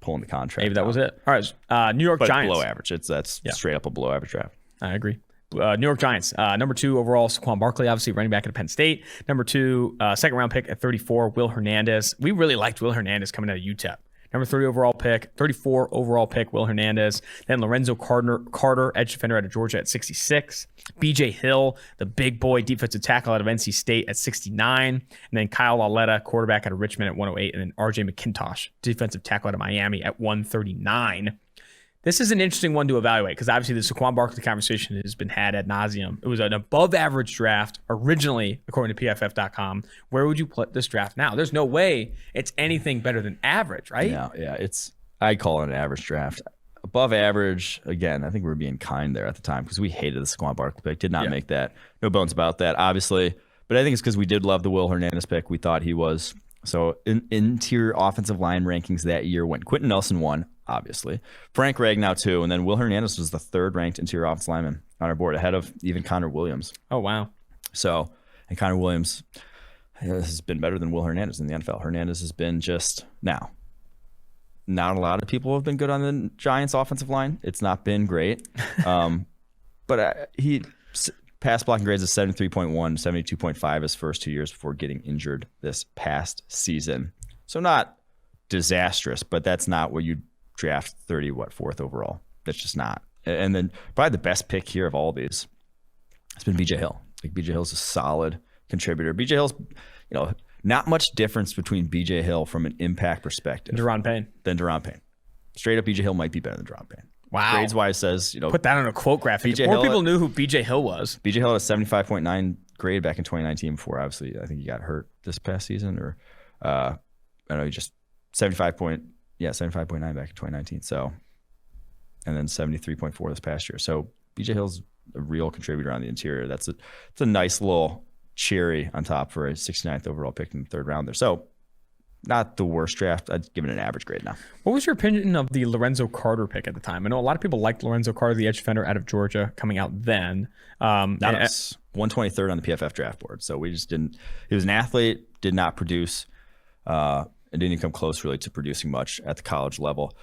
pulling the contract. Maybe that was it. All right, New York Giants. Below average. That's straight up a below average draft. I agree. New York Giants, number 2 overall, Saquon Barkley, obviously running back at Penn State. Number 2, second round pick at 34, Will Hernandez. We really liked Will Hernandez coming out of UTEP. Number 3 overall pick, 34 overall pick, Will Hernandez. Then Lorenzo Carter, edge defender out of Georgia at 66. BJ Hill, the big boy defensive tackle out of NC State at 69. And then Kyle Lauletta, quarterback out of Richmond at 108. And then RJ McIntosh, defensive tackle out of Miami at 139. This is an interesting one to evaluate because obviously the Saquon Barkley conversation has been had ad nauseum. It was an above average draft originally, according to PFF.com. Where would you put this draft now? There's no way it's anything better than average, right? Yeah. I call it an average draft. Above average, again, I think we were being kind there at the time because we hated the Saquon Barkley pick. Did not make that. No bones about that, obviously. But I think it's because we did love the Will Hernandez pick. We thought he was. So interior offensive line rankings that year went Quentin Nelson 1, obviously. Frank Ragnow 2, and then Will Hernandez was the 3rd ranked interior offensive lineman on our board, ahead of even Connor Williams. Oh, wow. So, and Connor Williams has been better than Will Hernandez in the NFL. Hernandez has been just now. Not a lot of people have been good on the Giants offensive line. It's not been great. But he pass blocking grades is 73.1, 72.5 his first 2 years before getting injured this past season. So not disastrous, but that's not what you draft 4th overall. That's just not. And then probably the best pick here of all of these has been BJ Hill. Like, BJ Hill's a solid contributor. BJ Hill's, not much difference between BJ Hill from an impact perspective Deron Payne. Straight up, BJ Hill might be better than Deron Payne. Wow. Grades wise says, put that on a quote graphic. If more people knew who BJ Hill was. BJ Hill had a 75.9 grade back in 2019 before, obviously, I think he got hurt this past season, or I know he just 75.9 back in 2019. So, and then 73.4 this past year. So BJ Hill's a real contributor on the interior. It's a nice little cherry on top for a 69th overall pick in the 3rd round there. So not the worst draft. I'd give it an average grade now. What was your opinion of the Lorenzo Carter pick at the time? I know a lot of people liked Lorenzo Carter, the edge defender out of Georgia, coming out then. Not us. 123rd on the PFF draft board. So we just didn't. He was an athlete, did not produce, and didn't even come close really to producing much at the college level.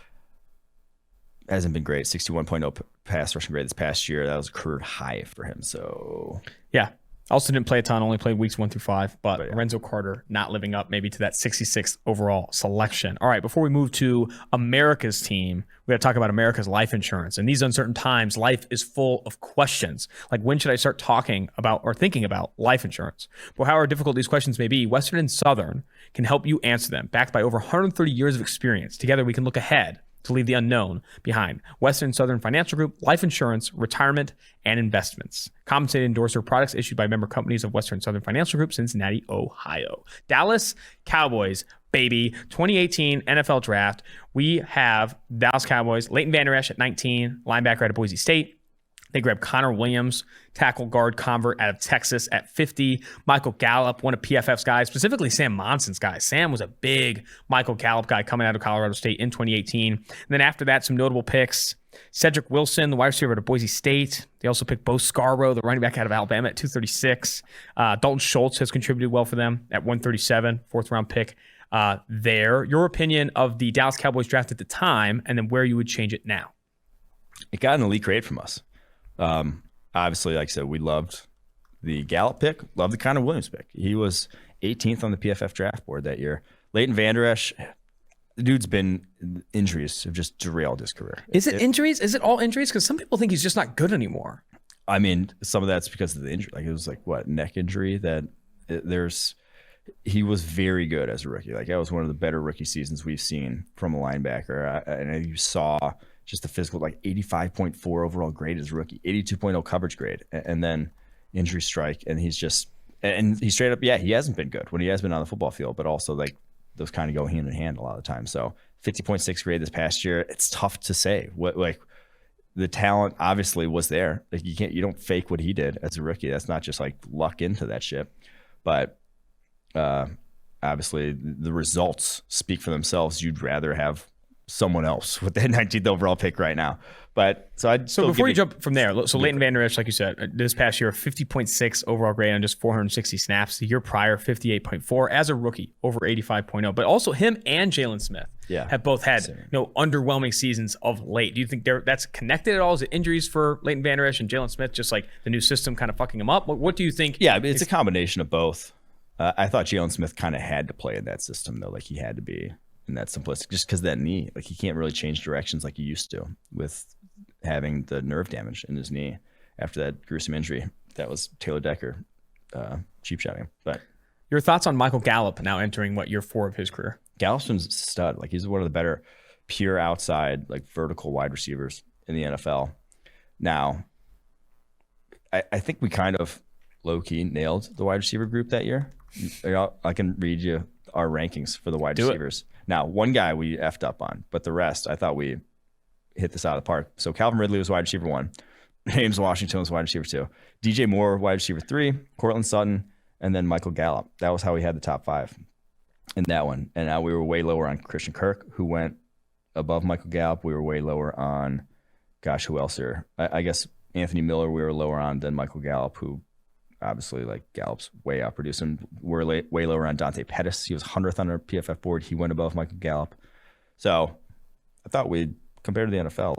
Hasn't been great. 61.0 pass rushing grade this past year. That was a career high for him. So yeah. Also didn't play a ton, only played weeks 1 through 5, but Lorenzo Carter not living up maybe to that 66th overall selection. All right, before we move to America's team, we got to talk about America's life insurance. In these uncertain times, life is full of questions. Like, when should I start talking about or thinking about life insurance? But however difficult these questions may be, Western and Southern can help you answer them. Backed by over 130 years of experience, together we can look ahead to leave the unknown behind. Western Southern Financial Group, life insurance, retirement, and investments. Compensated endorser products issued by member companies of Western Southern Financial Group, Cincinnati, Ohio. Dallas Cowboys, baby. 2018 NFL Draft. We have Dallas Cowboys, Leighton Vander Esch at 19, linebacker out of Boise State. They grabbed Connor Williams, tackle guard convert out of Texas at 50. Michael Gallup, one of PFF's guys, specifically Sam Monson's guys. Sam was a big Michael Gallup guy coming out of Colorado State in 2018. And then after that, some notable picks. Cedric Wilson, the wide receiver out of Boise State. They also picked Bo Scarborough, the running back out of Alabama at 236. Dalton Schultz has contributed well for them at 137, fourth-round pick there. Your opinion of the Dallas Cowboys draft at the time, and then where you would change it now? It got an elite grade from us. Obviously, like I said, we loved the Gallup pick, loved the Connor Williams pick. He was 18th on the PFF draft board that year. Leighton Vander Esch, the dude's been injuries have just derailed his career. Is it injuries? Is it all injuries? Because some people think he's just not good anymore. I mean, some of that's because of the injury. Like it was neck injury that he was very good as a rookie. Like that was one of the better rookie seasons we've seen from a linebacker. And you saw just the physical, 85.4 overall grade as a rookie, 82.0 coverage grade, and then injury strike. And he's straight up, he hasn't been good when he has been on the football field, but also those kind of go hand in hand a lot of the time. So 50.6 grade this past year, it's tough to say the talent obviously was there. You don't fake what he did as a rookie. That's not just luck into that shit. But obviously the results speak for themselves. You'd rather have someone else with that 19th overall pick right now. But so before you jump from there, so Leighton Vander Esch, like you said, this past year, 50.6 overall grade on just 460 snaps. The year prior, 58.4 as a rookie, over 85.0. But also him and Jalen Smith have both had underwhelming seasons of late. Do you think that's connected at all? Is it injuries for Leighton Vander Esch and Jalen Smith, just like the new system kind of fucking him up? What do you think? Yeah, it's a combination of both. I thought Jalen Smith kind of had to play in that system, though. He had to be in that simplistic, just because that knee, he can't really change directions like he used to with having the nerve damage in his knee after that gruesome injury. That was Taylor Decker cheap shotting. But your thoughts on Michael Gallup now entering year 4 of his career? Gallup's been a stud. He's one of the better pure outside, vertical wide receivers in the NFL. Now, I think we kind of low-key nailed the wide receiver group that year. I can read you our rankings for the wide receivers. Now, one guy we effed up on, but the rest, I thought we hit this out of the park. So Calvin Ridley was wide receiver 1. James Washington was wide receiver 2. DJ Moore, wide receiver 3. Cortland Sutton, and then Michael Gallup. That was how we had the top 5 in that one. And now we were way lower on Christian Kirk, who went above Michael Gallup. We were way lower on, who else here? I guess Anthony Miller we were lower on than Michael Gallup, who obviously Gallup's way outproduced him. We're way lower on Dante Pettis. He was 100th on our PFF board. He went above Michael Gallup. So I thought we'd, compared to the NFL,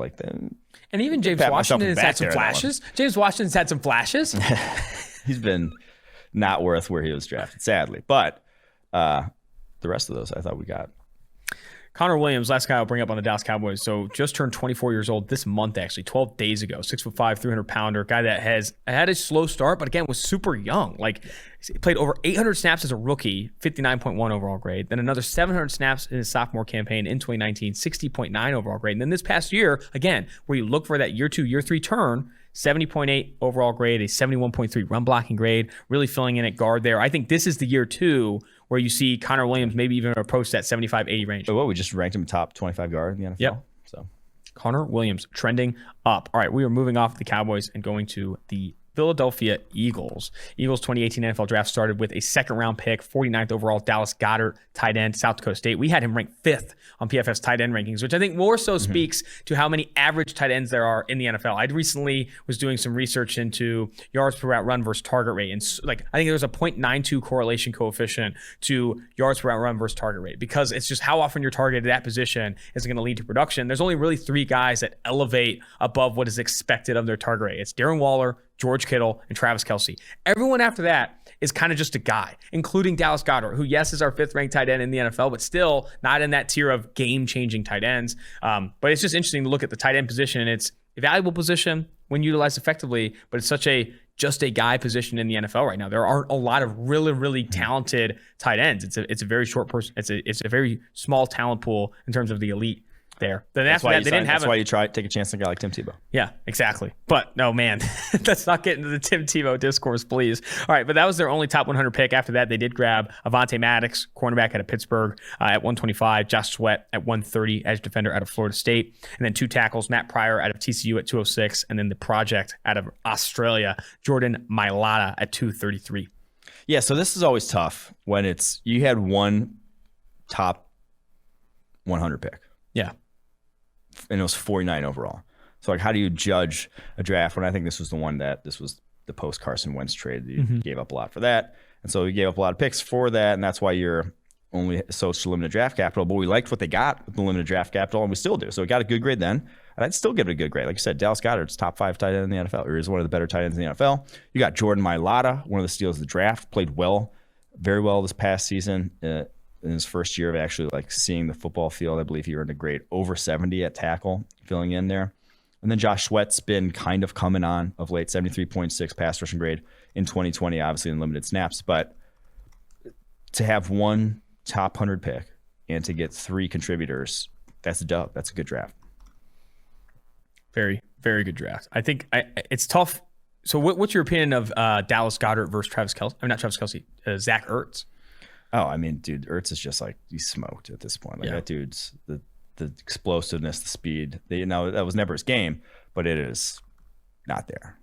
and even James Washington has had some flashes. James Washington's had some flashes. He's been not worth where he was drafted, sadly. But the rest of those I thought we got. Connor Williams, last guy I'll bring up on the Dallas Cowboys. So just turned 24 years old this month, actually, 12 days ago. 6'5", 300-pounder guy that has had a slow start, but again was super young. He played over 800 snaps as a rookie, 59.1 overall grade. Then another 700 snaps in his sophomore campaign in 2019, 60.9 overall grade. And then this past year, again, where you look for that year 2, year 3 turn, 70.8 overall grade, a 71.3 run blocking grade, really filling in at guard there. I think this is the year 2 where you see Connor Williams maybe even approach that 75-80 range. But we just ranked him top 25 guard in the NFL. Yep. So Connor Williams trending up. All right, we are moving off the Cowboys and going to the Philadelphia Eagles. Eagles 2018 NFL draft started with a second-round pick, 49th overall, Dallas Goedert, tight end, South Dakota State. We had him ranked 5th on PFF's tight end rankings, which I think more so speaks to how many average tight ends there are in the NFL. I recently was doing some research into yards per route run versus target rate, and I think there was a 0.92 correlation coefficient to yards per route run versus target rate, because it's just how often you're targeted at that position is going to lead to production. There's only really 3 guys that elevate above what is expected of their target rate. It's Darren Waller, George Kittle, and Travis Kelce. Everyone after that is kind of just a guy, including Dallas Goedert, who, yes, is our 5th ranked tight end in the NFL, but still not in that tier of game-changing tight ends. But it's just interesting to look at the tight end position. It's a valuable position when utilized effectively, but it's such a just a guy position in the NFL right now. There aren't a lot of really, really talented tight ends. It's a very short person. It's a very small talent pool in terms of the elite there. Then That's after why that, you they didn't have That's why you take a chance on a guy like Tim Tebow. Yeah, exactly. But no, man, let's not get into the Tim Tebow discourse, please. All right, but that was their only top 100 pick. After that, they did grab Avonte Maddox, cornerback out of Pittsburgh at 125, Josh Sweat at 130, edge defender out of Florida State, and then 2 tackles, Matt Pryor out of TCU at 206, and then the project out of Australia, Jordan Mailata at 233. Yeah, so this is always tough when you had one top 100 pick. Yeah. And it was 49 overall. So, like, how do you judge a draft when I think this was the post-Carson Wentz trade? You gave up a lot for that. And so you gave up a lot of picks for that, and that's why you're only so limited draft capital. But we liked what they got with the limited draft capital, and we still do. So we got a good grade then. And I'd still give it a good grade. Like you said, Dallas Goedert's top 5 tight end in the NFL, or is one of the better tight ends in the NFL. You got Jordan Mailata, one of the steals of the draft, played very well this past season. In his first year of actually like seeing the football field, I believe he earned a grade over 70 at tackle, filling in there. And then Josh Sweat's been kind of coming on of late, 73.6 pass rushing grade in 2020, obviously in limited snaps. But to have one top 100 pick and to get 3 contributors, that's a dub. That's a good draft. Very, very good draft. I think it's tough. So what's your opinion of Dallas Goedert versus Travis Kelce? I mean, not Travis Kelce, Zach Ertz. Oh, I mean, dude, Ertz is just like, he's smoked at this point. Like that dude's the explosiveness, the speed. That was never his game, but it is not there.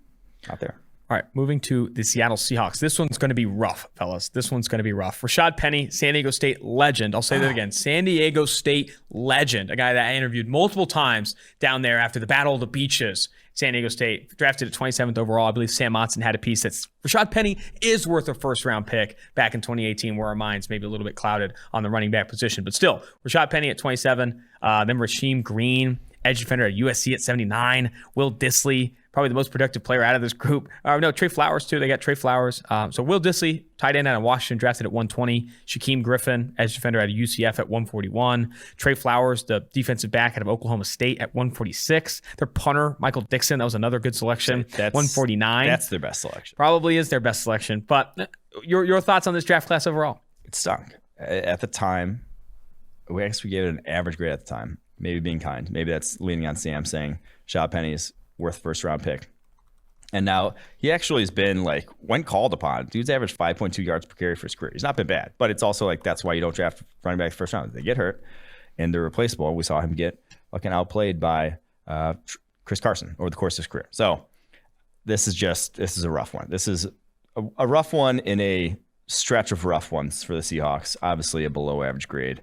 Not there. All right, moving to the Seattle Seahawks. This one's going to be rough, fellas. This one's going to be rough. Rashad Penny, San Diego State legend. I'll say that again. San Diego State legend. A guy that I interviewed multiple times down there after the Battle of the Beaches. San Diego State, drafted at 27th overall. I believe Sam Monson had a piece that's Rashad Penny is worth a first-round pick back in 2018, where our minds maybe a little bit clouded on the running back position. But still, Rashad Penny at 27. Then Rasheem Green, edge defender at USC at 79. Will Dissly, probably the most productive player out of this group. No, Trey Flowers, too. They got Trey Flowers. So Will Dissly, tight end out of Washington, drafted at 120. Shaquem Griffin, edge defender out of UCF at 141. Trey Flowers, the defensive back out of Oklahoma State at 146. Their punter, Michael Dixon, that was another good selection, 149. That's their best selection. Probably is their best selection. But your thoughts on this draft class overall? It stunk. At the time, I guess we gave it an average grade at the time. Maybe being kind. Maybe that's leaning on Sam saying Rashad Penny is worth first round pick. And now he actually has been like, when called upon, dude's averaged 5.2 yards per carry for his career. He's not been bad, but it's also like, that's why you don't draft running back first round. They get hurt and they're replaceable. We saw him get fucking outplayed by Chris Carson over the course of his career. So this is a rough one. This is a rough one in a stretch of rough ones for the Seahawks. Obviously a below average grade.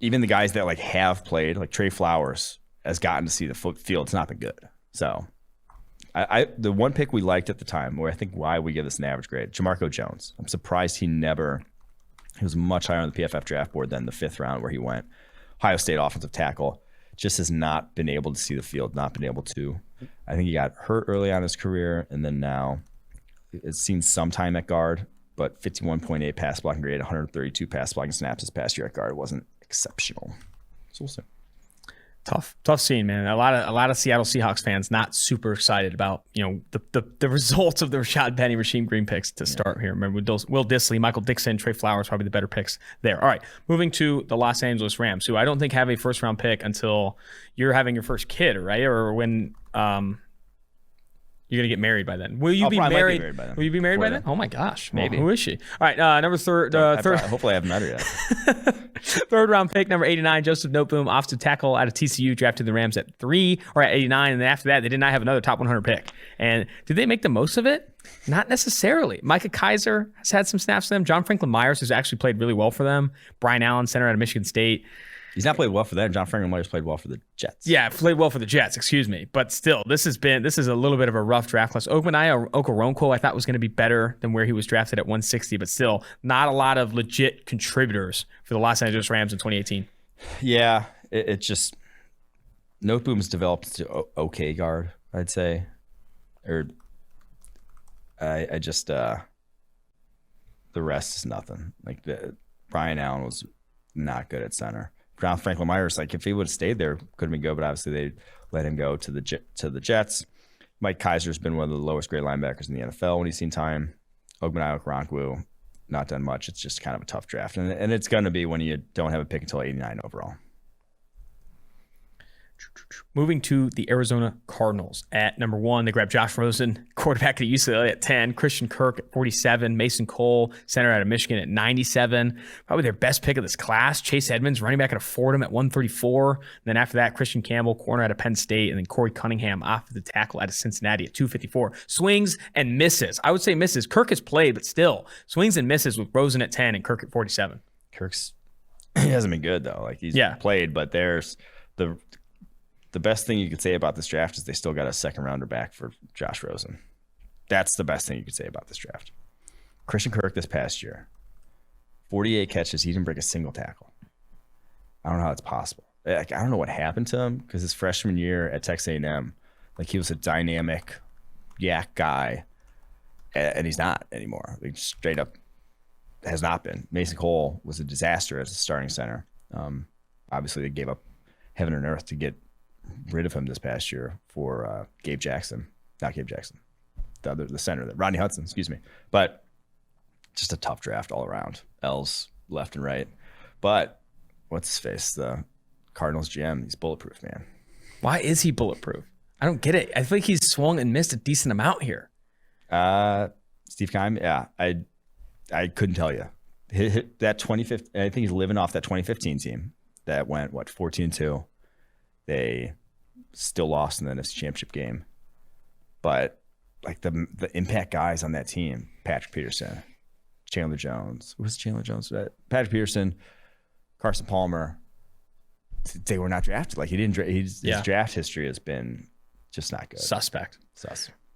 Even the guys that like have played, like Trey Flowers, has gotten to see the field. It's not been good. So the one pick we liked at the time, where I think why we give this an average grade, Jamarco Jones. I'm surprised he was much higher on the PFF draft board than the 5th round where he went. Ohio State offensive tackle. Just has not been able to see the field, not been able to. I think he got hurt early on in his career, and then now it's seen some time at guard, but 51.8 pass blocking grade, 132 pass blocking snaps this past year at guard wasn't exceptional. So we'll see. Tough scene, man. A lot of Seattle Seahawks fans not super excited about the results of the Rashad Penny, Rasheem Green picks to start here. Remember, Will Dissly, Michael Dixon, Trey Flowers, probably the better picks there. All right, moving to the Los Angeles Rams, who I don't think have a first round pick until you're having your first kid, right? Or when you're gonna get married by then. Will you be married? Will you be married by then? Oh my gosh, maybe. Well, who is she? All right, number third. Hopefully, I haven't met her yet. Third round pick, number 89, Joseph Noteboom, offensive tackle out of TCU, drafted the Rams at 3 or at 89, and then after that, they did not have another top 100 pick. And did they make the most of it? Not necessarily. Micah Kaiser has had some snaps for them. John Franklin Myers has actually played really well for them. Brian Allen, center out of Michigan State. He's not played well for them. John Franklin Myers played well for the Jets. Yeah, played well for the Jets, excuse me. But still, this is a little bit of a rough draft class. Ogbenaya Okoronkwo, I thought was going to be better than where he was drafted at 160, but still not a lot of legit contributors for the Los Angeles Rams in 2018. Yeah, it just Noteboom's developed to okay guard, I'd say. Or I just the rest is nothing. Like Brian Allen was not good at center. John Franklin Myers, like if he would have stayed there, could have been good, but obviously they let him go to the Jets. Mike Kaiser's been one of the lowest grade linebackers in the NFL when he's seen time. Ogbenaya Okoronkwo, not done much. It's just kind of a tough draft, and it's going to be when you don't have a pick until 89 overall. Moving to the Arizona Cardinals at number 1, they grabbed Josh Rosen, quarterback at UCLA at 10, Christian Kirk at 47, Mason Cole, center out of Michigan at 97. Probably their best pick of this class. Chase Edmonds, running back out of Fordham at 134. And then after that, Christian Campbell, corner out of Penn State, and then Corey Cunningham, offensive tackle out of Cincinnati at 254. Swings and misses. I would say misses. Kirk has played, but still swings and misses with Rosen at 10 and Kirk at 47. He hasn't been good though. Like he's played, but there's the best thing you could say about this draft is they still got a second rounder back for Josh Rosen. That's the best thing you could say about this draft. Christian Kirk this past year, 48 catches, he didn't break a single tackle. I don't know how it's possible. Like, I don't know what happened to him because his freshman year at Texas A&M, like he was a dynamic yak guy, and he's not anymore. Like straight up has not been. Mason Cole was a disaster as a starting center. Obviously, they gave up heaven and earth to get rid of him this past year for Gabe Jackson. Not Gabe Jackson. The center, Rodney Hudson, excuse me. But just a tough draft all around. L's left and right. But what's his face? The Cardinals GM, he's bulletproof, man. Why is he bulletproof? I don't get it. I feel like he's swung and missed a decent amount here. Steve Keim, yeah. I couldn't tell you. That 2015, I think he's living off that 2015 team that went, 14-2. They still lost in the NFC Championship game. But like the impact guys on that team, Patrick Peterson, Chandler Jones. Who was Chandler Jones? Patrick Peterson, Carson Palmer. They were not drafted. Like he didn't. His draft history has been just not good. Suspect.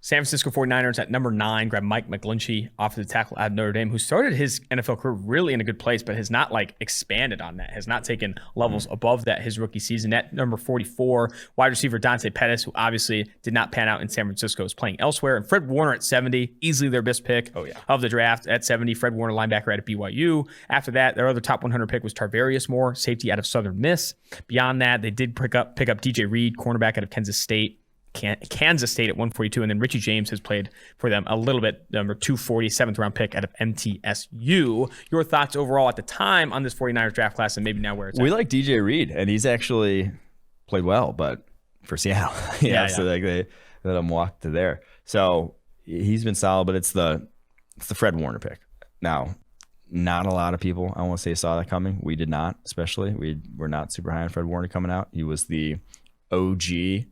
San Francisco 49ers at number 9 grabbed Mike McGlinchey off of the tackle at Notre Dame, who started his NFL career really in a good place, but has not like expanded on that, has not taken levels above that his rookie season. At number 44, wide receiver Dante Pettis, who obviously did not pan out in San Francisco, is playing elsewhere. And Fred Warner at 70, easily their best pick of the draft at 70. Fred Warner, linebacker out of BYU. After that, their other top 100 pick was Tarvarius Moore, safety out of Southern Miss. Beyond that, they did pick up DJ Reed, cornerback out of Kansas State at 142, and then Richie James has played for them a little bit, number 240, 7th round pick out of MTSU. Your thoughts overall at the time on this 49ers draft class and maybe now where it's We at? like DJ Reed, and he's actually played well, but for Seattle. So like they let him walk to there. So he's been solid, but it's the Fred Warner pick. Now, not a lot of people, I won't say, saw that coming. We did not, especially. We were not super high on Fred Warner coming out. He was the OG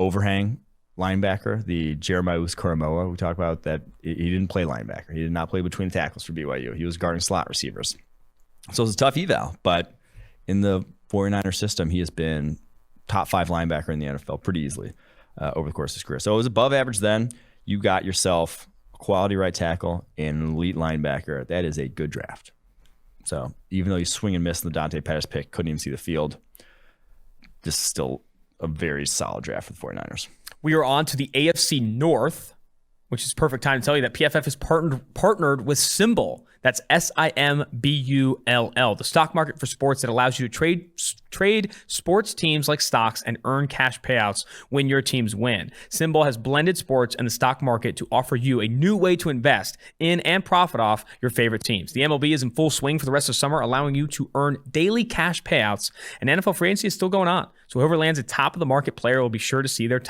overhang linebacker, the Jeremiah Karamoa we talked about, that he didn't play linebacker. He did not play between the tackles for BYU. He was guarding slot receivers. So it was a tough eval, but in the 49er system, he has been top 5 linebacker in the NFL pretty easily over the course of his career. So it was above average then. You got yourself a quality right tackle and an elite linebacker. That is a good draft. So even though you swing and miss in the Dante Pettis pick, couldn't even see the field, this is still a very solid draft for the 49ers. We are on to the AFC North, which is perfect time to tell you that PFF is partnered with Symbol. That's SIMBULL, the stock market for sports that allows you to trade sports teams like stocks and earn cash payouts when your teams win. Symbol has blended sports and the stock market to offer you a new way to invest in and profit off your favorite teams. The MLB is in full swing for the rest of summer, allowing you to earn daily cash payouts, and NFL free agency is still going on. So whoever lands a top of the market player will be sure to see their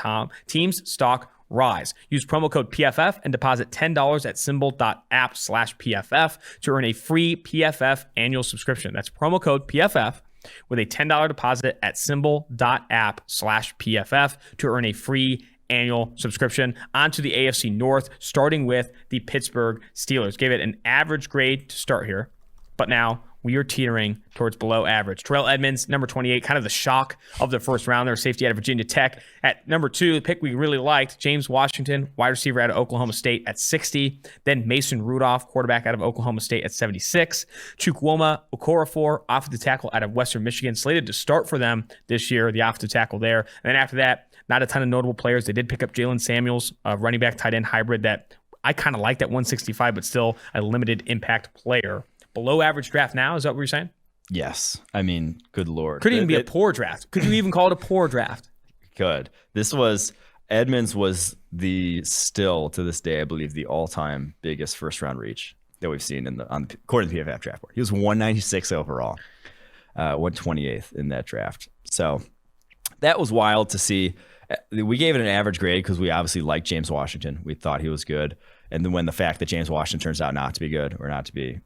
team's stock rise. Use promo code PFF and deposit $10 at symbol.app/PFF to earn a free PFF annual subscription. That's promo code PFF with a $10 deposit at symbol.app/PFF to earn a free annual subscription. On to the AFC North, starting with the Pittsburgh Steelers. Gave it an average grade to start here, but now we are teetering towards below average. Terrell Edmonds, number 28, kind of the shock of the first round there, safety out of Virginia Tech. At number 2, the pick we really liked, James Washington, wide receiver out of Oklahoma State at 60. Then Mason Rudolph, quarterback out of Oklahoma State at 76. Chukwuma Okorafor, offensive tackle out of Western Michigan, slated to start for them this year, the offensive tackle there. And then after that, not a ton of notable players. They did pick up Jalen Samuels, a running back tight end hybrid that I kind of like at 165, but still a limited impact player. Below average draft now, is that what you're saying? Yes. I mean, good Lord. Could even be a poor draft. Could you even call it a poor draft? Good. Edmonds was still to this day, I believe, the all-time biggest first-round reach that we've seen according to the PFF draft board. He was 196 overall, 128th in that draft. So that was wild to see. We gave it an average grade because we obviously liked James Washington. We thought he was good. And then when the fact that James Washington turns out not to be good or not to be,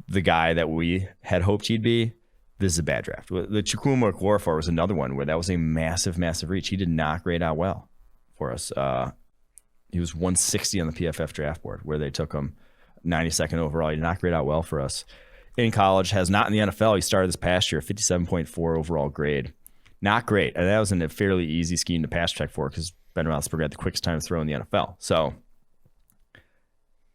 the guy that we had hoped he'd be, this is a bad draft. The Chukwuma Okorafor was another one where that was a massive, massive reach. He did not grade out well for us. He was 160 on the PFF draft board where they took him 92nd overall. He did not grade out well for us. In college, has not in the NFL. He started this past year, 57.4 overall grade. Not great. And that was in a fairly easy scheme to pass check for because Ben Roethlisberger had the quickest time to throw in the NFL. So,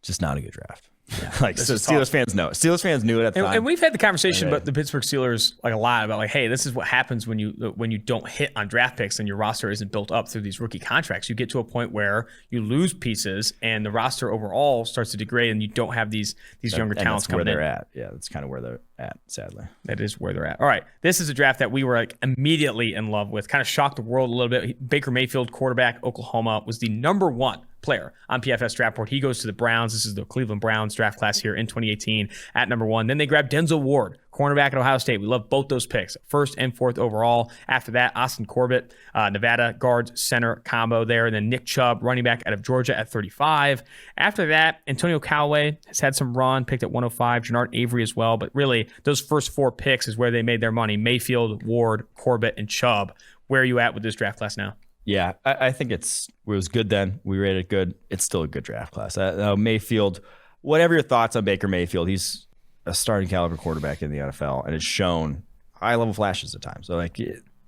just not a good draft. Yeah, so Steelers fans know it. Steelers fans knew it at the time. And we've had the conversation about the Pittsburgh Steelers a lot about hey, this is what happens when you don't hit on draft picks and your roster isn't built up through these rookie contracts. You get to a point where you lose pieces and the roster overall starts to degrade and you don't have these younger talents coming in. That's where they're at. Yeah, that's kind of where they're at, sadly. That is where they're at. All right, this is a draft that we were immediately in love with. Kind of shocked the world a little bit. Baker Mayfield, quarterback, Oklahoma, was the number 1 player on PFF's draft board. He goes to the Browns. This is the Cleveland Browns draft class here in 2018 at number 1. Then they grab Denzel Ward, cornerback at Ohio State. We love both those picks, 1st and 4th overall. After that, Austin Corbett, Nevada guards center combo there. And then Nick Chubb, running back out of Georgia at 35. After that, Antonio Callaway has had some run, picked at 105. Jannard Avery as well. But really, those first 4 picks is where they made their money. Mayfield, Ward, Corbett, and Chubb. Where are you at with this draft class now? Yeah, I think it was good then. We rated it good. It's still a good draft class. Mayfield, whatever your thoughts on Baker Mayfield, he's a starting caliber quarterback in the NFL, and it's shown high-level flashes at times. So,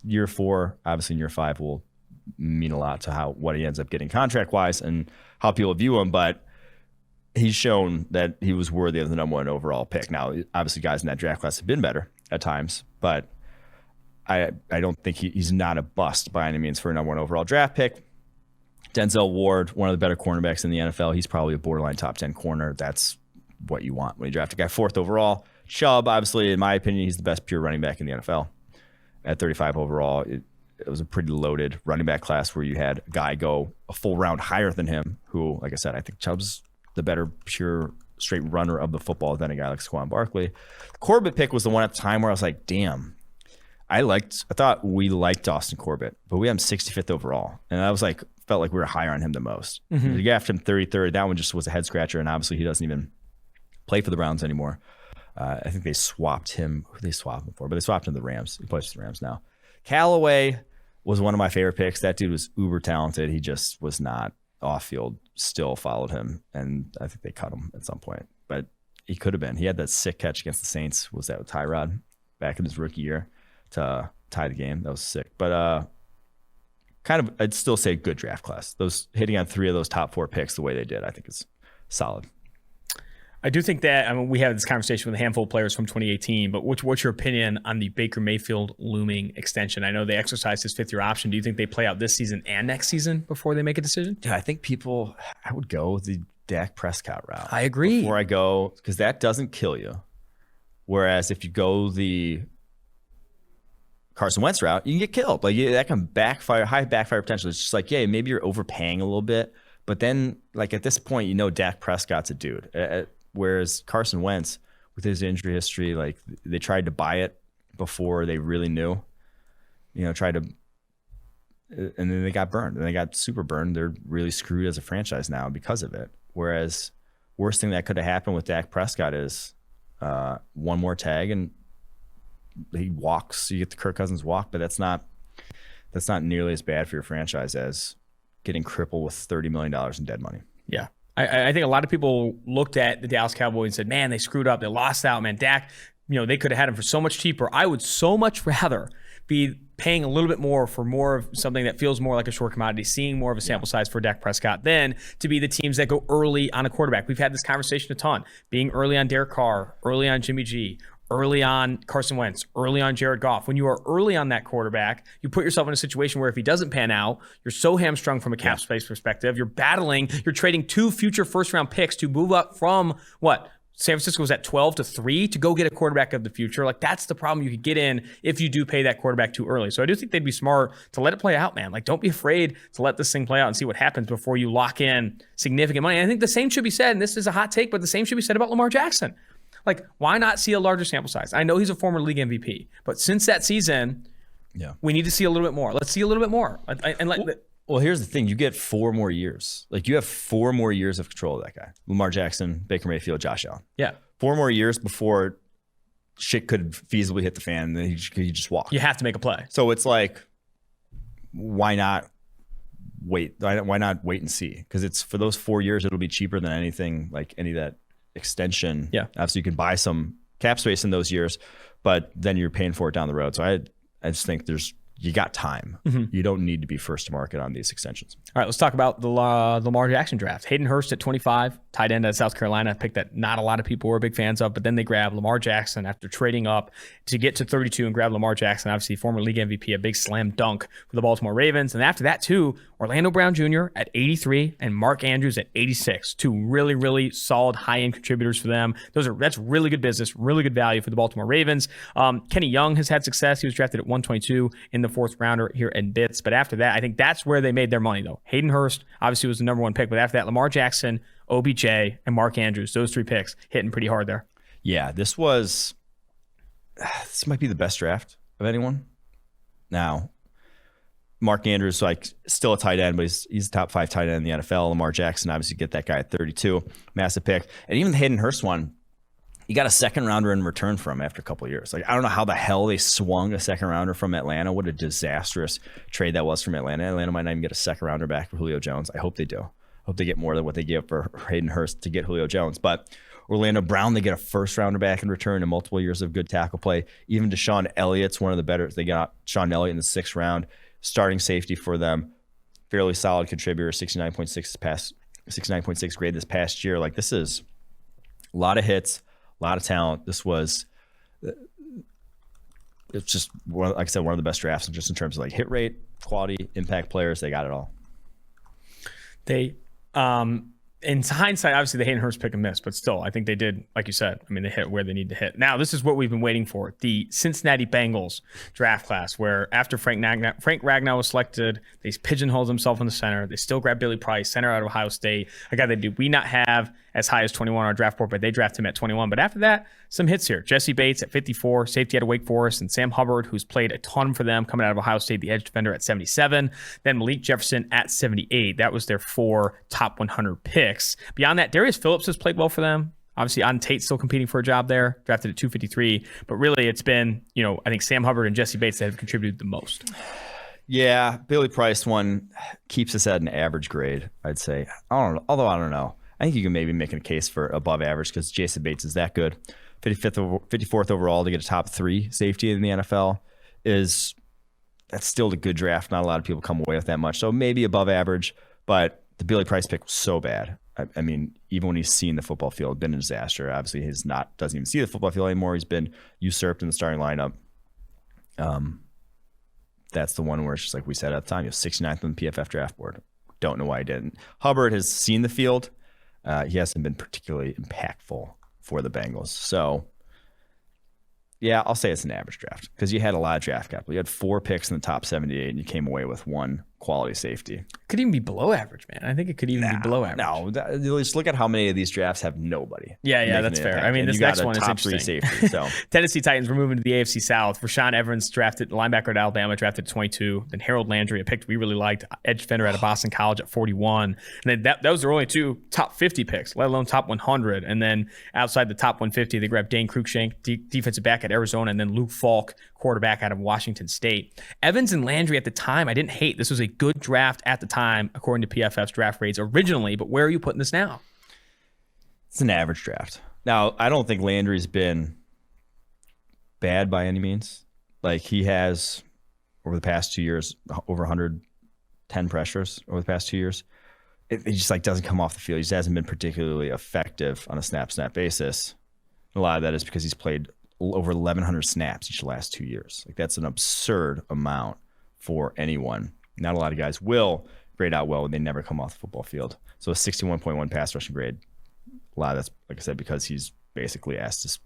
year 4, obviously in year 5 will mean a lot to what he ends up getting contract-wise and how people view him, but he's shown that he was worthy of the number 1 overall pick. Now, obviously guys in that draft class have been better at times, but I don't think he's not a bust by any means for a number 1 overall draft pick. Denzel Ward, one of the better cornerbacks in the NFL. He's probably a borderline top 10 corner. That's what you want when you draft a guy 4th overall. Chubb, obviously, in my opinion, he's the best pure running back in the NFL. At 35 overall, it was a pretty loaded running back class where you had a guy go a full round higher than him, who, like I said, I think Chubb's the better pure straight runner of the football than a guy like Saquon Barkley. The Corbett pick was the one at the time where I was like, damn. I thought we liked Austin Corbett, but we had him 65th overall. And I was felt like we were higher on him than most. Mm-hmm. You got him 33rd. That one just was a head scratcher. And obviously he doesn't even play for the Browns anymore. I think they swapped him. Who did they swap him for? But they swapped him to the Rams. He plays for the Rams now. Callaway was one of my favorite picks. That dude was uber talented. He just was not off field, still followed him. And I think they cut him at some point. But he could have been. He had that sick catch against the Saints. Was that with Tyrod back in his rookie year to tie the game? That was sick. But I'd still say good draft class. Those hitting on 3 of those top 4 picks the way they did, I think is solid. I do think that, we had this conversation with a handful of players from 2018, but what's your opinion on the Baker Mayfield looming extension? I know they exercised his 5th-year option. Do you think they play out this season and next season before they make a decision? Yeah, I think I would go the Dak Prescott route. I agree. Before I go, because that doesn't kill you. Whereas if you go the Carson Wentz route, you can get killed. That can backfire, high backfire potential. It's just maybe you're overpaying a little bit, but then at this point, Dak Prescott's a dude. Whereas Carson Wentz, with his injury history, they tried to buy it before they really knew, and then they got burned and they got super burned. They're really screwed as a franchise now because of it. Whereas worst thing that could have happened with Dak Prescott is one more tag and he walks. You get the Kirk Cousins walk, but that's not nearly as bad for your franchise as getting crippled with $30 million in dead money. Yeah. I think a lot of people looked at the Dallas Cowboys and said, man, they screwed up. They lost out, man. Dak, they could have had him for so much cheaper. I would so much rather be paying a little bit more for more of something that feels more like a short commodity, seeing more of a sample size for Dak Prescott than to be the teams that go early on a quarterback. We've had this conversation a ton, being early on Derek Carr, early on Jimmy G, early on Carson Wentz, early on Jared Goff. When you are early on that quarterback, you put yourself in a situation where if he doesn't pan out, you're so hamstrung from a cap space perspective. You're trading 2 future first-round picks to move up from San Francisco was at 12 to 3 to go get a quarterback of the future. That's the problem you could get in if you do pay that quarterback too early. So I do think they'd be smart to let it play out, man. Don't be afraid to let this thing play out and see what happens before you lock in significant money. And I think the same should be said, and this is a hot take, but the same should be said about Lamar Jackson. Why not see a larger sample size? I know he's a former league MVP, but since that season, Yeah. We need to see a little bit more. Let's see a little bit more. Well, here's the thing. You get 4 more years. Like, you have 4 more years of control of that guy. Lamar Jackson, Baker Mayfield, Josh Allen. Yeah. 4 more years before shit could feasibly hit the fan, and then he just walk. You have to make a play. So it's like, why not wait? Why not wait and see? Because it's for those 4 years, it'll be cheaper than anything, like any of that extension. Yeah. Obviously, you can buy some cap space in those years, but then you're paying for it down the road. So I just think you got time. Mm-hmm. You don't need to be first to market on these extensions. All right, let's talk about the Lamar Jackson draft. Hayden Hurst at 25, tight end at South Carolina, a pick that not a lot of people were big fans of, but then they grab Lamar Jackson after trading up to get to 32 and grab Lamar Jackson, obviously former league MVP, a big slam dunk for the Baltimore Ravens. And after that, too, Orlando Brown Jr. at 83 and Mark Andrews at 86. 2 really, really solid high-end contributors for them. That's really good business, really good value for the Baltimore Ravens. Kenny Young has had success. He was drafted at 122 in the 4th rounder here in bits. But after that, I think that's where they made their money, though. Hayden Hurst obviously was the number 1 pick, but after that, Lamar Jackson, OBJ, and Mark Andrews, those 3 picks hitting pretty hard there. Yeah, this might be the best draft of anyone. Now, Mark Andrews, like, still a tight end, but he's a top 5 tight end in the NFL. Lamar Jackson, obviously, get that guy at 32, massive pick. And even the Hayden Hurst one, you got a 2nd rounder in return from after a couple of years. Like, I don't know how the hell they swung a 2nd rounder from Atlanta. What a disastrous trade that was from Atlanta. Atlanta might not even get a 2nd rounder back for Julio Jones. I hope they do. I hope they get more than what they give for Hayden Hurst to get Julio Jones. But Orlando Brown, they get a 1st rounder back in return and multiple years of good tackle play. Even Deshaun Elliott's one of the better. They got Sean Elliott in the 6th round, starting safety for them. Fairly solid contributor, 69.6 grade this past year. Like, this is a lot of hits, a lot of talent. It's just, like I said, one of the best drafts just in terms of like hit rate, quality, impact players. They got it all. They, in hindsight, obviously the Hayden Hurst pick and miss, but still, I think they did, like you said, I mean, they hit where they need to hit. Now, this is what we've been waiting for, the Cincinnati Bengals draft class, where after Frank Ragnow was selected, they pigeonholed himself in the center. They still grabbed Billy Price, center out of Ohio State, a guy that did we not have as high as 21 on our draft board, but they draft him at 21. But after that, some hits here. Jesse Bates at 54, safety out of Wake Forest, and Sam Hubbard, who's played a ton for them, coming out of Ohio State, the edge defender at 77. Then Malik Jefferson at 78. That was their 4 top 100 picks. Beyond that, Darius Phillips has played well for them. Obviously, Auden Tate still competing for a job there, drafted at 253. But really, it's been, I think Sam Hubbard and Jesse Bates that have contributed the most. Yeah, Billy Price one keeps us at an average grade, I'd say. I don't know. I think you can maybe make a case for above average because Jason Bates is that good. 54th overall to get a top 3 safety in the NFL that's still a good draft. Not a lot of people come away with that much. So maybe above average, but the Billy Price pick was so bad. I mean, even when he's seen the football field, been a disaster. Obviously, doesn't even see the football field anymore. He's been usurped in the starting lineup. That's the one where it's just like we said at the time, he was 69th on the PFF draft board. Don't know why he didn't. Hubbard has seen the field. He hasn't been particularly impactful for the Bengals. So, yeah, I'll say it's an average draft because you had a lot of draft capital. You had 4 picks in the top 78, and you came away with 1 quality safety. Could even be below average, man. I think it could even be below average. No, just look at how many of these drafts have nobody. Yeah, that's fair. Impact. I mean, this next one is top interesting. 3 safety. So Tennessee Titans, we're moving to the AFC South. Rashaan Evans, drafted linebacker at Alabama, drafted at 22. Then Harold Landry, a pick we really liked, edge defender out of Boston College at 41. And then that was their only 2 top 50 picks, let alone top 100. And then outside the top 150, they grabbed Dane Cruikshank, defensive back at Arizona, and then Luke Falk, quarterback out of Washington State. Evans and Landry at the time, I didn't hate. This was a good draft at the time, according to PFF's draft grades originally, but where are you putting this now? It's an average draft. Now, I don't think Landry's been bad by any means. Like, he has, over the past 2 years, over 110 pressures over the past 2 years. It just doesn't come off the field. He just hasn't been particularly effective on a snap basis. A lot of that is because he's played over 1,100 snaps each of the last 2 years. Like, that's an absurd amount for anyone. Not a lot of guys will grade out well when they never come off the football field. So a 61.1 pass rushing grade. A lot of that's, like I said, because he's basically asked to